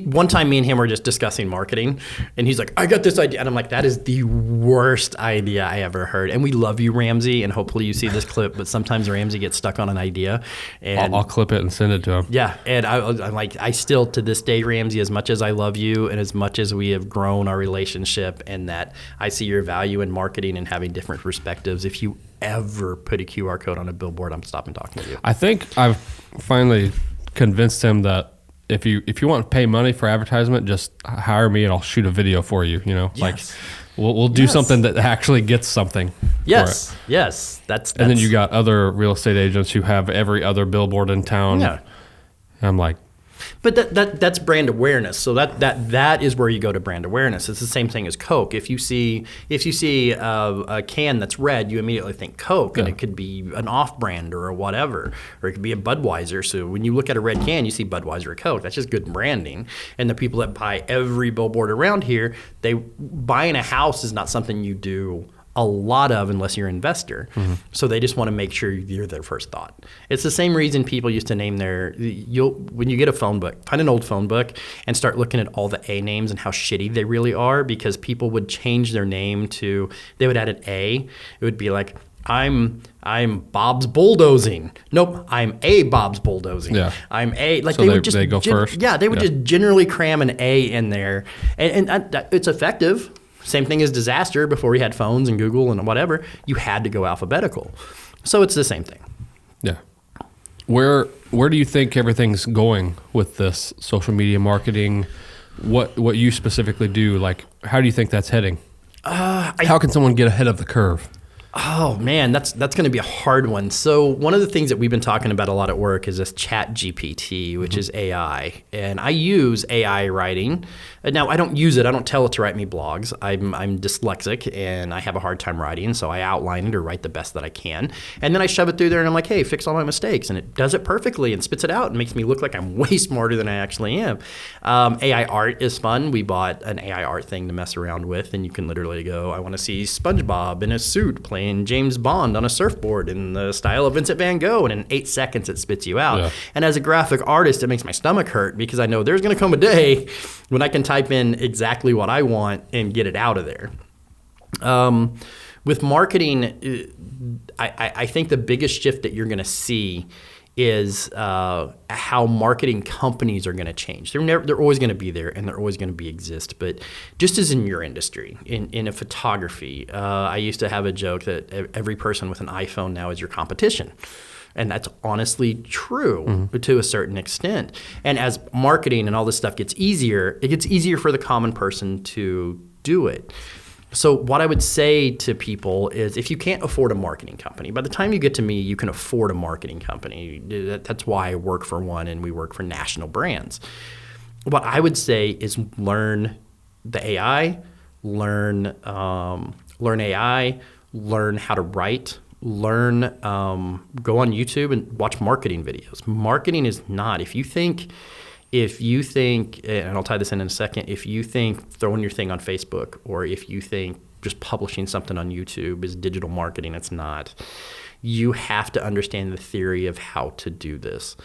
One time, me and him were just discussing marketing, and he's like, I got this idea. And I'm like, that is the worst idea I ever heard. And we love you, Ramsey, and hopefully you see this clip, but sometimes Ramsey gets stuck on an idea. And I'll clip it and send it to him. Yeah, and I'm like, I still, to this day, Ramsey, as much as I love you and as much as we have grown our relationship, and that I see your value in marketing and having different perspectives, if you ever put a QR code on a billboard, I'm stopping talking to you. I think I've finally convinced him that if you want to pay money for advertisement, just hire me and I'll shoot a video for you. Yes. Like we'll do something that actually gets something. Yes, for it. Yes. That's and then you got other real estate agents who have every other billboard in town. Yeah. I'm like, but that's brand awareness. So that is where you go to brand awareness. It's the same thing as Coke. If you see a can that's red, you immediately think Coke, and it could be an off-brand or a whatever, or it could be a Budweiser. So when you look at a red can, you see Budweiser or Coke. That's just good branding. And the people that buy every billboard around here, buying a house is not something you do a lot of unless you're an investor. Mm-hmm. So they just want to make sure you're their first thought. It's the same reason people used to name when you get a phone book, find an old phone book and start looking at all the A names and how shitty they really are, because people would change their name they would add an A. It would be like, I'm Bob's Bulldozing. Nope, I'm a Bob's Bulldozing. Yeah. I'm a, like, so they go first. Yeah, they would just generally cram an A in there. And it's effective. Same thing as disaster. Before we had phones and Google and whatever, you had to go alphabetical. So it's the same thing. Yeah. Where do you think everything's going with this social media marketing? What you specifically do? Like, how do you think that's heading? How can someone get ahead of the curve? Oh man, that's going to be a hard one. So one of the things that we've been talking about a lot at work is this Chat GPT, which is AI, and I use AI writing. Now I don't use it. I don't tell it to write me blogs. I'm dyslexic and I have a hard time writing, so I outline it or write the best that I can, and then I shove it through there and I'm like, hey, fix all my mistakes, and it does it perfectly and spits it out and makes me look like I'm way smarter than I actually am. AI art is fun. We bought an AI art thing to mess around with, and you can literally go, I want to see SpongeBob in a suit playing James Bond on a surfboard in the style of Vincent van Gogh, and in 8 seconds it spits you out. Yeah. And as a graphic artist, it makes my stomach hurt because I know there's going to come a day when I can type in exactly what I want and get it out of there. With marketing, I think the biggest shift that you're going to see is how marketing companies are going to change. They're always going to be there, and they're always going to exist. But just as in your industry, in a photography, I used to have a joke that every person with an iPhone now is your competition. And that's honestly true to a certain extent. And as marketing and all this stuff gets easier, it gets easier for the common person to do it. So what I would say to people is, if you can't afford a marketing company, by the time you get to me, you can afford a marketing company. That's why I work for one, and we work for national brands. What I would say is learn the AI, learn AI, learn how to write, go on YouTube and watch marketing videos. Marketing is not, if you think, and I'll tie this in a second, if you think throwing your thing on Facebook, or if you think just publishing something on YouTube is digital marketing, it's not. You have to understand the theory of how to do this.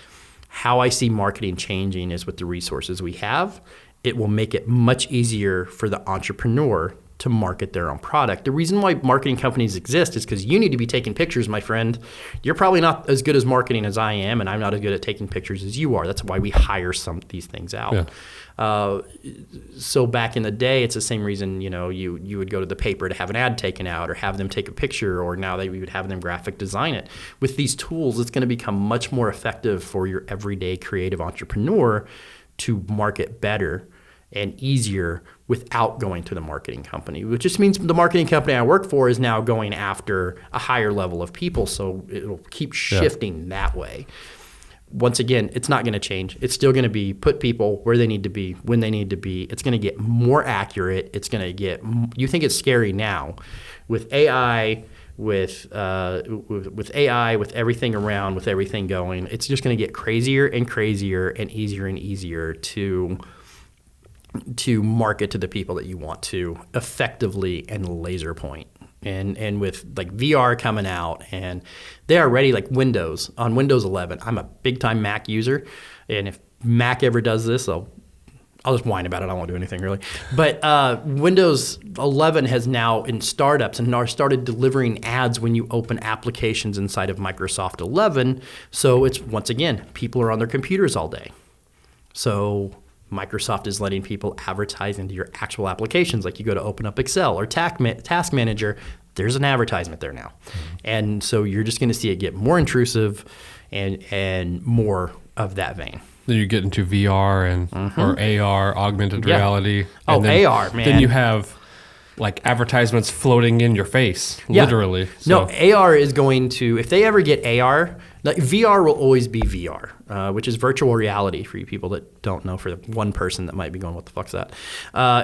How I see marketing changing is with the resources we have. It will make it much easier for the entrepreneur to market their own product. The reason why marketing companies exist is because you need to be taking pictures, my friend. You're probably not as good as marketing as I am, and I'm not as good at taking pictures as you are. That's why we hire some of these things out. Yeah. So back in the day, it's the same reason, you would go to the paper to have an ad taken out or have them take a picture, or now we would have them graphic design it. With these tools, it's going to become much more effective for your everyday creative entrepreneur to market better and easier without going to the marketing company, which just means the marketing company I work for is now going after a higher level of people, so it'll keep shifting that way. Once again, it's not going to change. It's still going to be put people where they need to be, when they need to be. It's going to get more accurate. It's going to get, you think it's scary now. With AI, with AI, with everything around, with everything going, it's just going to get crazier and crazier and easier to market to the people that you want to effectively and laser point. And with like VR coming out, and they are already, like Windows, on Windows 11, I'm a big time Mac user, and if Mac ever does this, I'll just whine about it. I won't do anything really. But Windows 11 has now, in startups, and now started delivering ads when you open applications inside of Microsoft 11. So it's, once again, people are on their computers all day. So Microsoft is letting people advertise into your actual applications. Like you go to open up Excel or Task Manager, there's an advertisement there now. And so you're just going to see it get more intrusive and more of that vein. Then you get into VR and or AR, augmented reality. And then, AR, man. Then you have like advertisements floating in your face, literally. So. No, AR is going to, if they ever get AR, like VR will always be VR, which is virtual reality for you people that don't know, for the one person that might be going, what the fuck's that?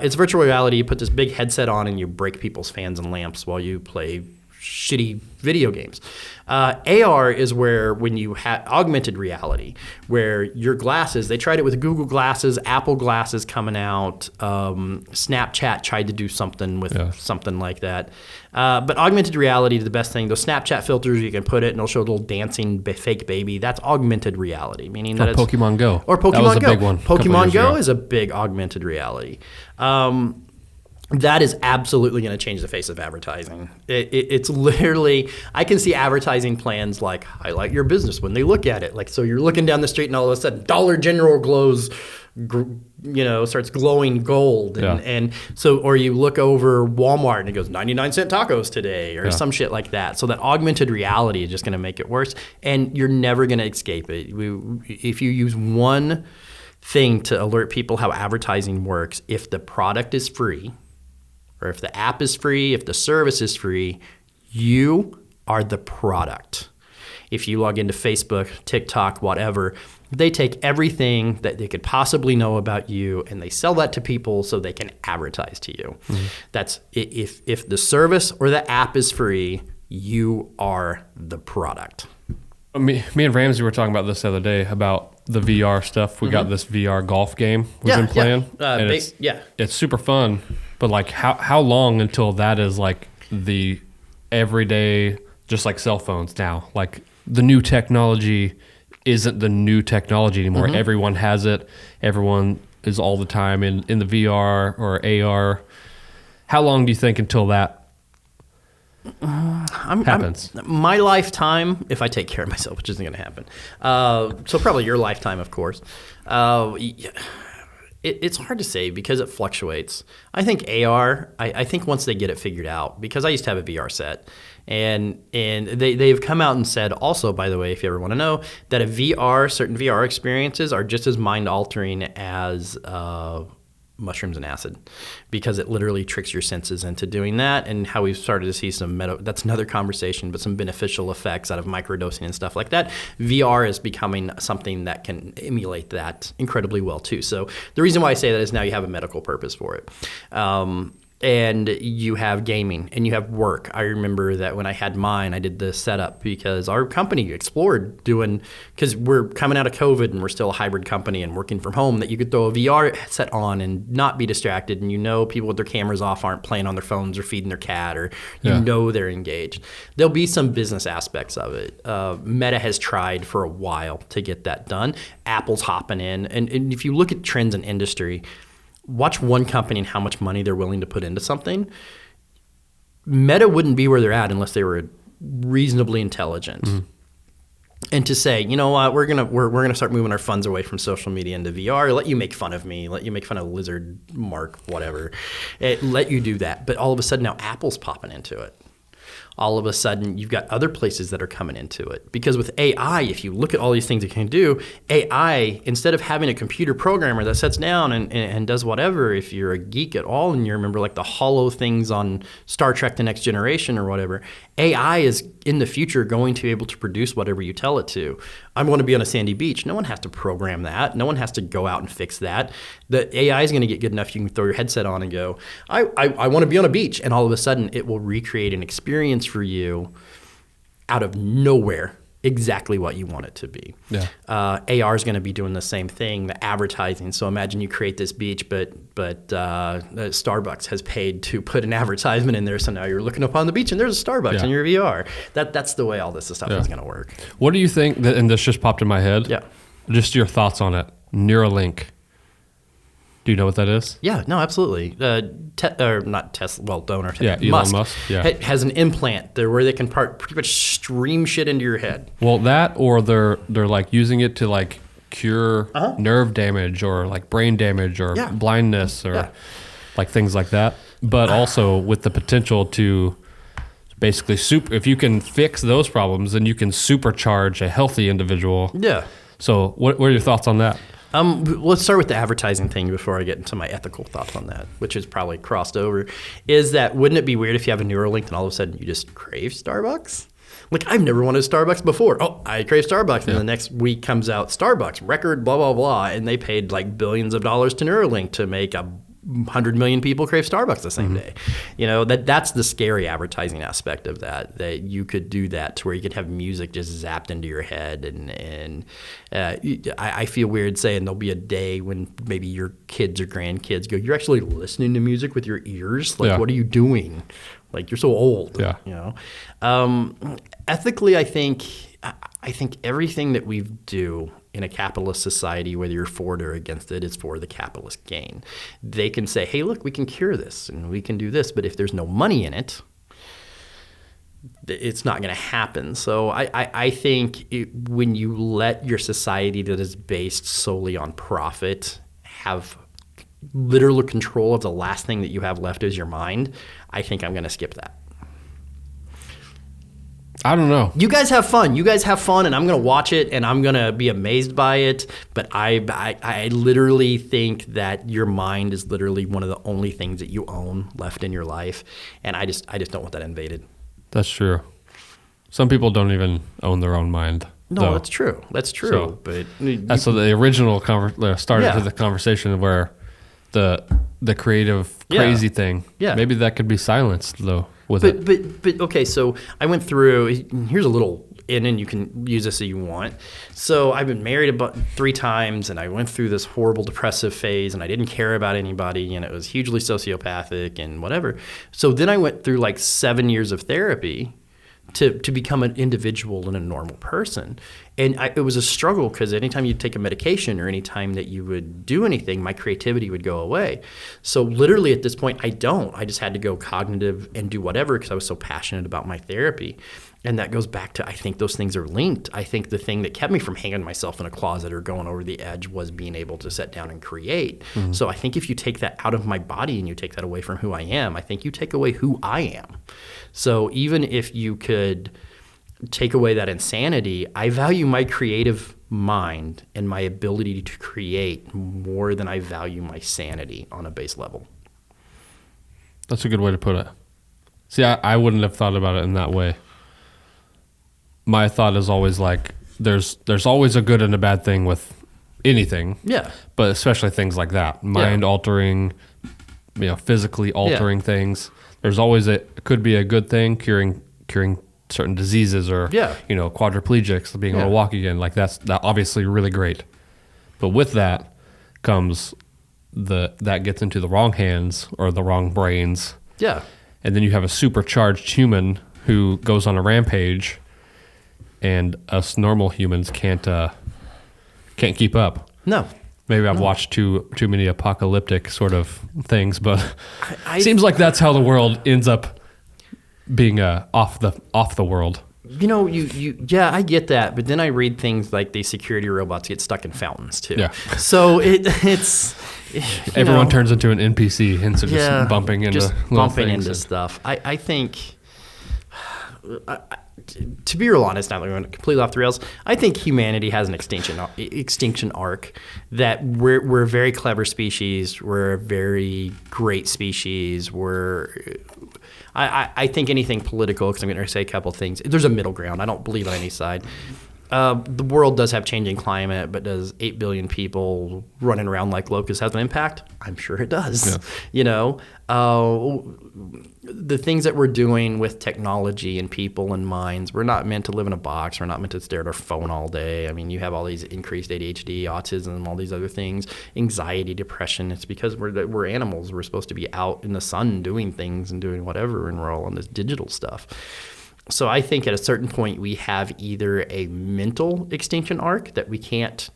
It's virtual reality. You put this big headset on and you break people's fans and lamps while you play shitty video games. AR is where, when you have augmented reality, where your glasses, they tried it with Google glasses, Apple glasses coming out, Snapchat tried to do something with something like that. But augmented reality is the best thing. Those Snapchat filters, you can put it and it'll show a little dancing fake baby. That's augmented reality, meaning that it's Pokemon Go. Or Pokemon That was Go. a big one. Pokemon Go is a big augmented reality. That is absolutely going to change the face of advertising. It's literally, I can see advertising plans like highlight your business when they look at it. Like, so you're looking down the street and all of a sudden Dollar General glows, starts glowing gold. And so, or you look over Walmart and it goes 99-cent tacos today or some shit like that. So that augmented reality is just going to make it worse, and you're never going to escape it. If you use one thing to alert people how advertising works, if the product is free, or if the app is free, if the service is free, You are the product. If you log into Facebook, TikTok, whatever, they take everything that they could possibly know about you and they sell that to people so they can advertise to you. That's if the service or the app is free, you are the product. Me and Ramsey were talking about this the other day about the VR stuff. We got this VR golf game we've been playing. And it's super fun, but like how long until that is like the everyday, just like cell phones now? Like the new technology isn't the new technology anymore. Everyone has it. Everyone is all the time in the VR or AR. How long do you think until that happens? My lifetime, if I take care of myself, which isn't going to happen. So probably your lifetime, of course. It's hard to say because it fluctuates. I think AR, I think once they get it figured out, because I used to have a VR set, and they've come out and said also, by the way, if you ever want to know, that certain VR experiences are just as mind-altering as mushrooms and acid, because it literally tricks your senses into doing that, and how we've started to see that's another conversation, but some beneficial effects out of microdosing and stuff like that. VR is becoming something that can emulate that incredibly well too. So the reason why I say that is now you have a medical purpose for it. And you have gaming and you have work. I remember that when I had mine, I did the setup because our company explored because we're coming out of COVID and we're still a hybrid company and working from home, that you could throw a VR set on and not be distracted. And people with their cameras off aren't playing on their phones or feeding their cat, or they're engaged. There'll be some business aspects of it. Meta has tried for a while to get that done. Apple's hopping in. And if you look at trends in industry, watch one company and how much money they're willing to put into something. Meta wouldn't be where they're at unless they were reasonably intelligent. And to say, you know what, we're gonna start moving our funds away from social media into VR. Let you make fun of me. Let you make fun of Lizard, Mark, whatever. Let you do that. But all of a sudden now Apple's popping into it. All of a sudden, you've got other places that are coming into it. Because with AI, if you look at all these things it can do, AI, instead of having a computer programmer that sits down and does whatever, if you're a geek at all and you remember like the hollow things on Star Trek The Next Generation or whatever, AI is in the future going to be able to produce whatever you tell it to. I want to be on a sandy beach. No one has to program that. No one has to go out and fix that. The AI is going to get good enough you can throw your headset on and go, I want to be on a beach. And all of a sudden, it will recreate an experience for you out of nowhere, exactly what you want it to be. AR is going to be doing the same thing, the advertising. So imagine you create this beach, but Starbucks has paid to put an advertisement in there. So now you're looking up on the beach and there's a Starbucks in your VR. That's the way all this stuff is going to work. What do you think, and this just popped in my head, just your thoughts on it, Neuralink. Do you know what that is? Yeah, no, absolutely. Not Tesla, well, donor. Elon Musk. Has an implant there where they can pretty much stream shit into your head. Well, that, or they're like using it to like cure nerve damage or like brain damage or blindness or like things like that. But also with the potential to basically if you can fix those problems, then you can supercharge a healthy individual. Yeah. So what are your thoughts on that? Let's start with the advertising thing before I get into my ethical thoughts on that, which is probably crossed over. Is that, wouldn't it be weird if you have a Neuralink and all of a sudden you just crave Starbucks? Like, I've never wanted Starbucks before. Oh, I crave Starbucks. And the next week comes out Starbucks, record, blah, blah, blah. And they paid like billions of dollars to Neuralink to make 100 million people crave Starbucks the same day. That's the scary advertising aspect of that you could do that to where you could have music just zapped into your head. And I feel weird saying there'll be a day when maybe your kids or grandkids go, you're actually listening to music with your ears? Like, what are you doing? Like, you're so old. Ethically, I think everything that we do in a capitalist society, whether you're for it or against it, is for the capitalist gain. They can say, hey, look, we can cure this and we can do this, but if there's no money in it, it's not going to happen. So I think when you let your society that is based solely on profit have literal control of the last thing that you have left is your mind, I think I'm going to skip that. I don't know. You guys have fun. And I'm going to watch it, and I'm going to be amazed by it. But I literally think that your mind is literally one of the only things that you own left in your life, and I just don't want that invaded. That's true. Some people don't even own their own mind. No, though. that's true. That's true. So, but that's so the original started to the conversation where the creative crazy thing. Yeah. Maybe that could be silenced though. But okay. So I went through. Here's a little in, and you can use this if you want. So I've been married about 3 times, and I went through this horrible depressive phase, and I didn't care about anybody, and it was hugely sociopathic and whatever. So then I went through like 7 years of therapy to become an individual and a normal person. And it was a struggle because anytime you'd take a medication or anytime that you would do anything, my creativity would go away. So literally at this point, I just had to go cognitive and do whatever because I was so passionate about my therapy. And that goes back to, I think those things are linked. I think the thing that kept me from hanging myself in a closet or going over the edge was being able to sit down and create. Mm-hmm. So I think if you take that out of my body and you take that away from who I am, I think you take away who I am. So even if you could take away that insanity, I value my creative mind and my ability to create more than I value my sanity on a base level. That's a good way to put it. See, I wouldn't have thought about it in that way. My thought is always like there's always a good and a bad thing with anything. Yeah. But especially things like that. Mind altering, physically altering things. There's always could be a good thing, curing certain diseases or quadriplegics being able to walk again. Like that's obviously really great. But with that comes that gets into the wrong hands or the wrong brains. Yeah. And then you have a supercharged human who goes on a rampage, and us normal humans can't keep up. No. Maybe I've watched too many apocalyptic sort of things, but it seems like that's how the world ends up being off the world. I get that, but then I read things like these security robots get stuck in fountains too. Yeah. So it's everyone turns into an NPC instead of just bumping into stuff. I think. To be real honest, now that we went completely off the rails, I think humanity has an extinction arc. That we're a very clever species. We're a very great species. I think anything political, because I'm going to say a couple of things. There's a middle ground. I don't believe on any side. The world does have changing climate, but does 8 billion people running around like locusts have an impact? I'm sure it does. Yeah. The things that we're doing with technology and people and minds, we're not meant to live in a box. We're not meant to stare at our phone all day. I mean, you have all these increased ADHD, autism, all these other things, anxiety, depression. It's because we're animals. We're supposed to be out in the sun doing things and doing whatever, and we're all on this digital stuff. So I think at a certain point we have either a mental extinction arc that we can't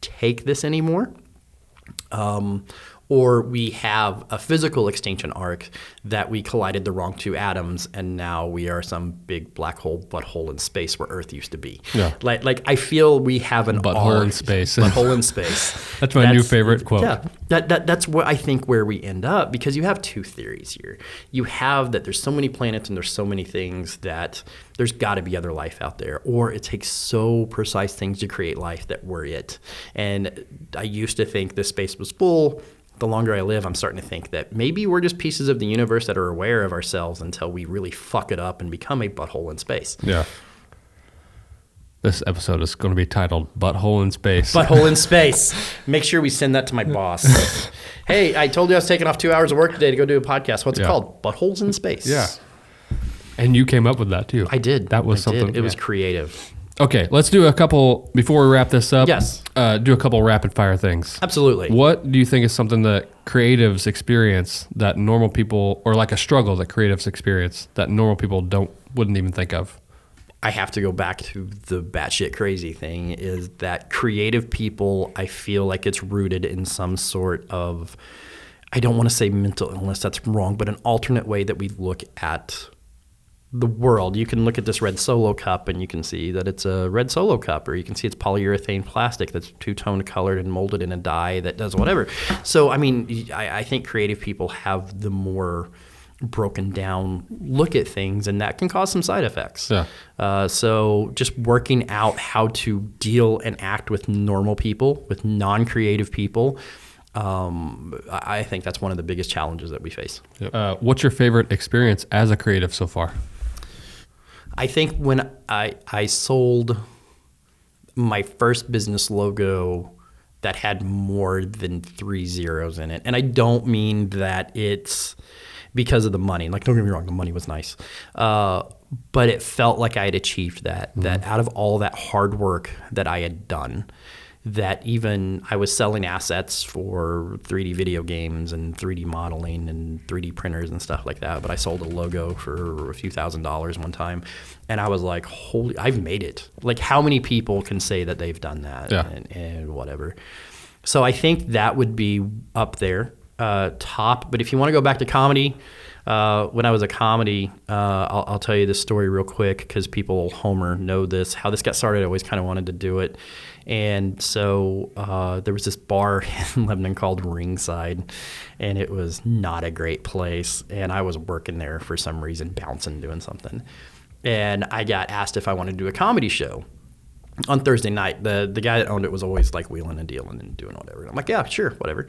take this anymore, or we have a physical extinction arc that we collided the wrong 2 atoms and now we are some big black hole butthole in space where Earth used to be. Yeah. Like I feel we have an butthole in space. Butthole in space. That's my new favorite quote. Yeah. That's what I think where we end up, because you have 2 theories here. You have that there's so many planets and there's so many things that there's got to be other life out there, or it takes so precise things to create life that we're it. And I used to think this space was full. The longer I live, I'm starting to think that maybe we're just pieces of the universe that are aware of ourselves until we really fuck it up and become a butthole in space. Yeah. This episode is going to be titled Butthole in Space. Butthole in Space. Make sure we send that to my boss. Hey, I told you I was taking off 2 hours of work today to go do a podcast. What's it called? Buttholes in Space. Yeah. And you came up with that too. I did. That was something. It was creative. Okay, let's do a couple, before we wrap this up. Yes. Do a couple rapid fire things. Absolutely. What do you think is something that creatives experience that normal people, or like a struggle that creatives experience that normal people wouldn't even think of? I have to go back to the batshit crazy thing, is that creative people, I feel like it's rooted in some sort of, I don't want to say mental illness, that's wrong, but an alternate way that we look at the world. You can look at this red Solo cup and you can see that it's a red Solo cup, or you can see it's polyurethane plastic that's 2-tone colored and molded in a dye that does whatever. So, I mean, I think creative people have the more broken down look at things, and that can cause some side effects. Yeah. So just working out how to deal and act with normal people, with non-creative people, I think that's one of the biggest challenges that we face. Yep. What's your favorite experience as a creative so far? I think when I sold my first business logo that had more than 3 zeros in it, and I don't mean that it's because of the money. Like, don't get me wrong, the money was nice. But it felt like I had achieved that, that out of all that hard work that I had done, that even I was selling assets for 3D video games and 3D modeling and 3D printers and stuff like that. But I sold a logo for a few $1,000s one time. And I was like, holy, I've made it. Like, how many people can say that they've done that and whatever. So I think that would be up there, top. But if you want to go back to comedy, when I was a comedy, I'll tell you this story real quick because people, Homer, know this. How this got started, I always kind of wanted to do it. And so there was this bar in Lebanon called Ringside, and it was not a great place. And I was working there for some reason, bouncing, doing something. And I got asked if I wanted to do a comedy show on Thursday night. The guy that owned it was always like wheeling and dealing and doing whatever. And I'm like, yeah, sure, whatever.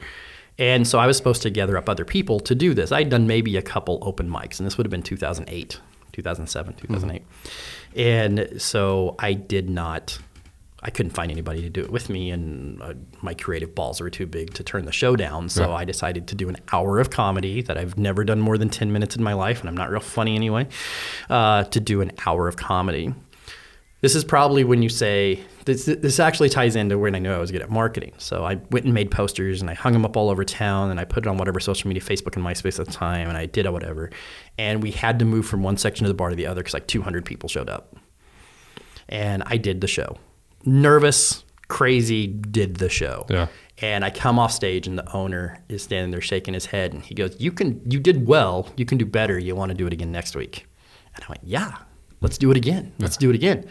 And so I was supposed to gather up other people to do this. I'd done maybe a couple open mics, and this would have been 2008, 2007, 2008. And so I couldn't find anybody to do it with me, and my creative balls were too big to turn the show down. So I decided to do an hour of comedy that I've never done more than 10 minutes in my life, and I'm not real funny anyway, to do an hour of comedy. This is probably when you say, this actually ties into when I knew I was good at marketing. So I went and made posters, and I hung them up all over town, and I put it on whatever social media, Facebook and MySpace at the time, and I did whatever. And we had to move from one section of the bar to the other because like 200 people showed up. And I did the show. Nervous, crazy, did the show. Yeah. And I come off stage, and the owner is standing there shaking his head, and he goes, you did well, you can do better, you want to do it again next week? And I went, yeah. Let's do it again. Let's do it again.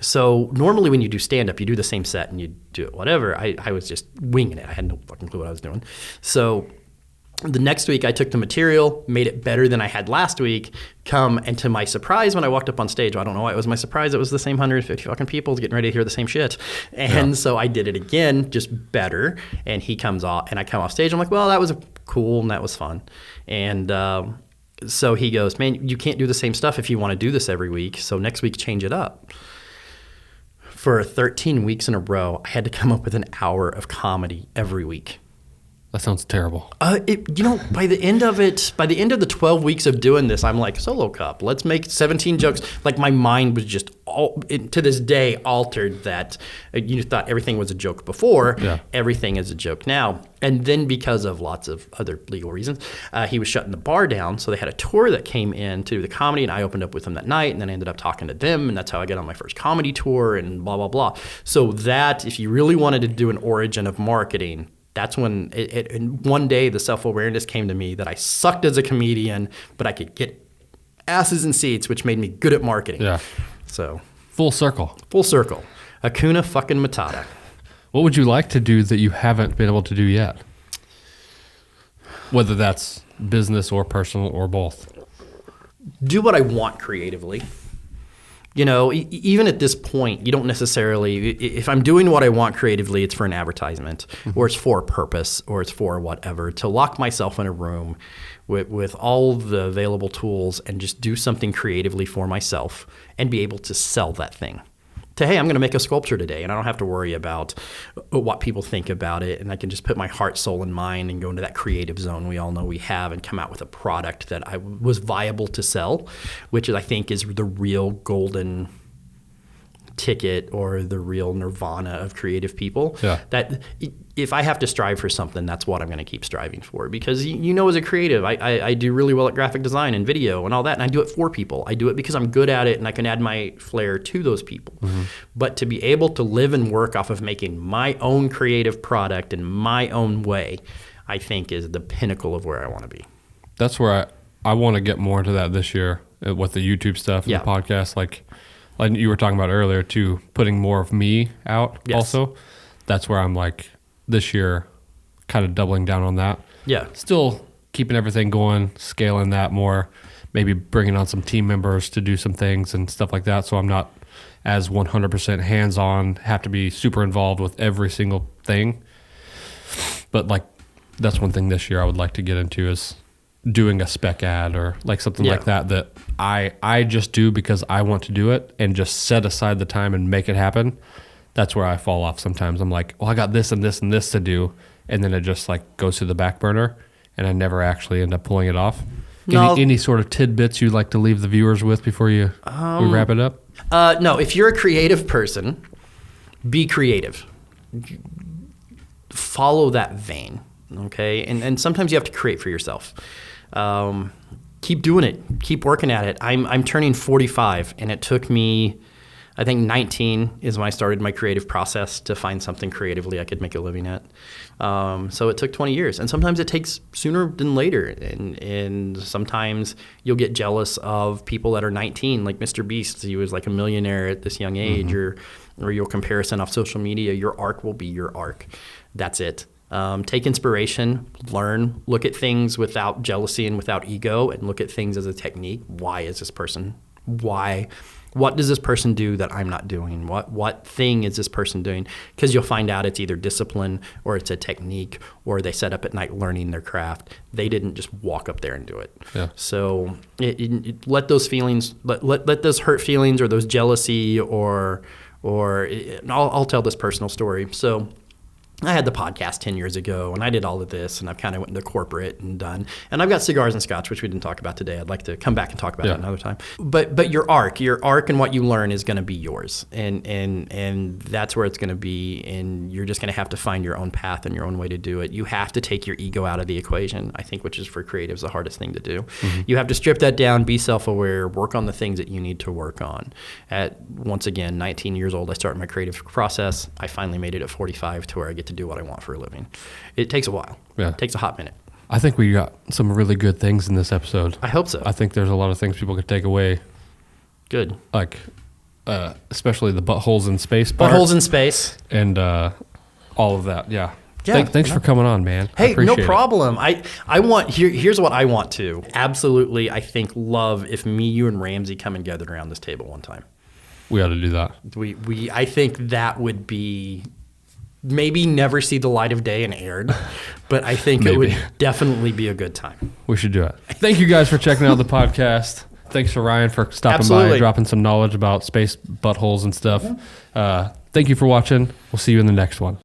So normally when you do stand-up, you do the same set and you do it whatever. I was just winging it. I had no fucking clue what I was doing. So the next week I took the material, made it better than I had last week, and to my surprise, when I walked up on stage, I don't know why it was my surprise, it was the same 150 fucking people getting ready to hear the same shit. And so I did it again, just better. And he comes off, and I come off stage. I'm like, well, that was cool and that was fun. And so he goes, man, you can't do the same stuff if you want to do this every week. So next week, change it up. For 13 weeks in a row, I had to come up with an hour of comedy every week. That sounds terrible. By the end of the 12 weeks of doing this, I'm like, Solo Cup, let's make 17 jokes. Like, my mind was just, to this day, altered that you thought everything was a joke before. Yeah. Everything is a joke now. And then because of lots of other legal reasons, he was shutting the bar down. So they had a tour that came in to do the comedy, and I opened up with them that night, and then I ended up talking to them, and that's how I got on my first comedy tour and blah, blah, blah. So that, if you really wanted to do an origin of marketing, that's when and one day the self-awareness came to me that I sucked as a comedian, but I could get asses in seats, which made me good at marketing. Yeah. So full circle. Full circle. Hakuna fucking Matata. What would you like to do that you haven't been able to do yet? Whether that's business or personal or both. Do what I want creatively. Even at this point, you don't necessarily, if I'm doing what I want creatively, it's for an advertisement, or it's for a purpose, or it's for whatever. To lock myself in a room with all the available tools and just do something creatively for myself and be able to sell that thing. Hey, I'm going to make a sculpture today, and I don't have to worry about what people think about it, and I can just put my heart, soul, and mind and go into that creative zone we all know we have and come out with a product that I was viable to sell, which I think is the real golden ticket or the real nirvana of creative people. Yeah. That if I have to strive for something, that's what I'm going to keep striving for, because as a creative, I do really well at graphic design and video and all that, and I do it for people. I do it because I'm good at it and I can add my flair to those people. Mm-hmm. But to be able to live and work off of making my own creative product in my own way, I think is the pinnacle of where I want to be. That's where I want to get more into that this year with the YouTube stuff and the podcast, like you were talking about earlier, too, putting more of me out also. That's where I'm like, this year, kind of doubling down on that. Yeah. Still keeping everything going, scaling that more, maybe bringing on some team members to do some things and stuff like that, so I'm not as 100% hands-on, have to be super involved with every single thing. But, that's one thing this year I would like to get into is doing a spec ad or like something Yeah. like that I just do because I want to do it and just set aside the time and make it happen. That's where I fall off sometimes. I'm like, well, I got this and this and this to do, and then it just like goes to the back burner, and I never actually end up pulling it off. No. Any sort of tidbits you'd like to leave the viewers with before we wrap it up? No, if you're a creative person, be creative. Follow that vein, okay? And sometimes you have to create for yourself. Keep doing it. Keep working at it. I'm turning 45, and it took me, I think 19 is when I started my creative process to find something creatively I could make a living at. So it took 20 years, and sometimes it takes sooner than later. And sometimes you'll get jealous of people that are 19, like Mr. Beast. He was like a millionaire at this young age, or you'll comparison off social media. Your arc will be your arc. That's it. Take inspiration, learn, look at things without jealousy and without ego, and look at things as a technique. Why is this person? Why? What does this person do that I'm not doing? What thing is this person doing? Because you'll find out it's either discipline or it's a technique, or they sat up at night learning their craft. They didn't just walk up there and do it. Yeah. So let those feelings, let those hurt feelings or those jealousy or I'll tell this personal story. So I had the podcast 10 years ago, and I did all of this, and I've kind of went into corporate and done. And I've got cigars and scotch, which we didn't talk about today. I'd like to come back and talk about that another time. But your arc and what you learn is going to be yours, and that's where it's going to be. And you're just going to have to find your own path and your own way to do it. You have to take your ego out of the equation, I think, which is for creatives the hardest thing to do. You have to strip that down, be self-aware, work on the things that you need to work on. At once again, 19 years old, I started my creative process. I finally made it at 45 to where I get to do what I want for a living. It takes a while. Yeah. It takes a hot minute. I think we got some really good things in this episode. I hope so. I think there's a lot of things people could take away. Good. Like, especially the buttholes in space part. Buttholes in space. And all of that. Yeah. Yeah, Thanks for coming on, man. Hey, no problem. It. I want, here's what I want to. Absolutely, I think, love if me, you, and Ramsey come and gathered around this table one time. We ought to do that. I think that would be... maybe never see the light of day and aired, but I think it would definitely be a good time. We should do it. Thank you guys for checking out the podcast. Thanks to Ryan for stopping by and dropping some knowledge about space buttholes and stuff. Thank you for watching. We'll see you in the next one.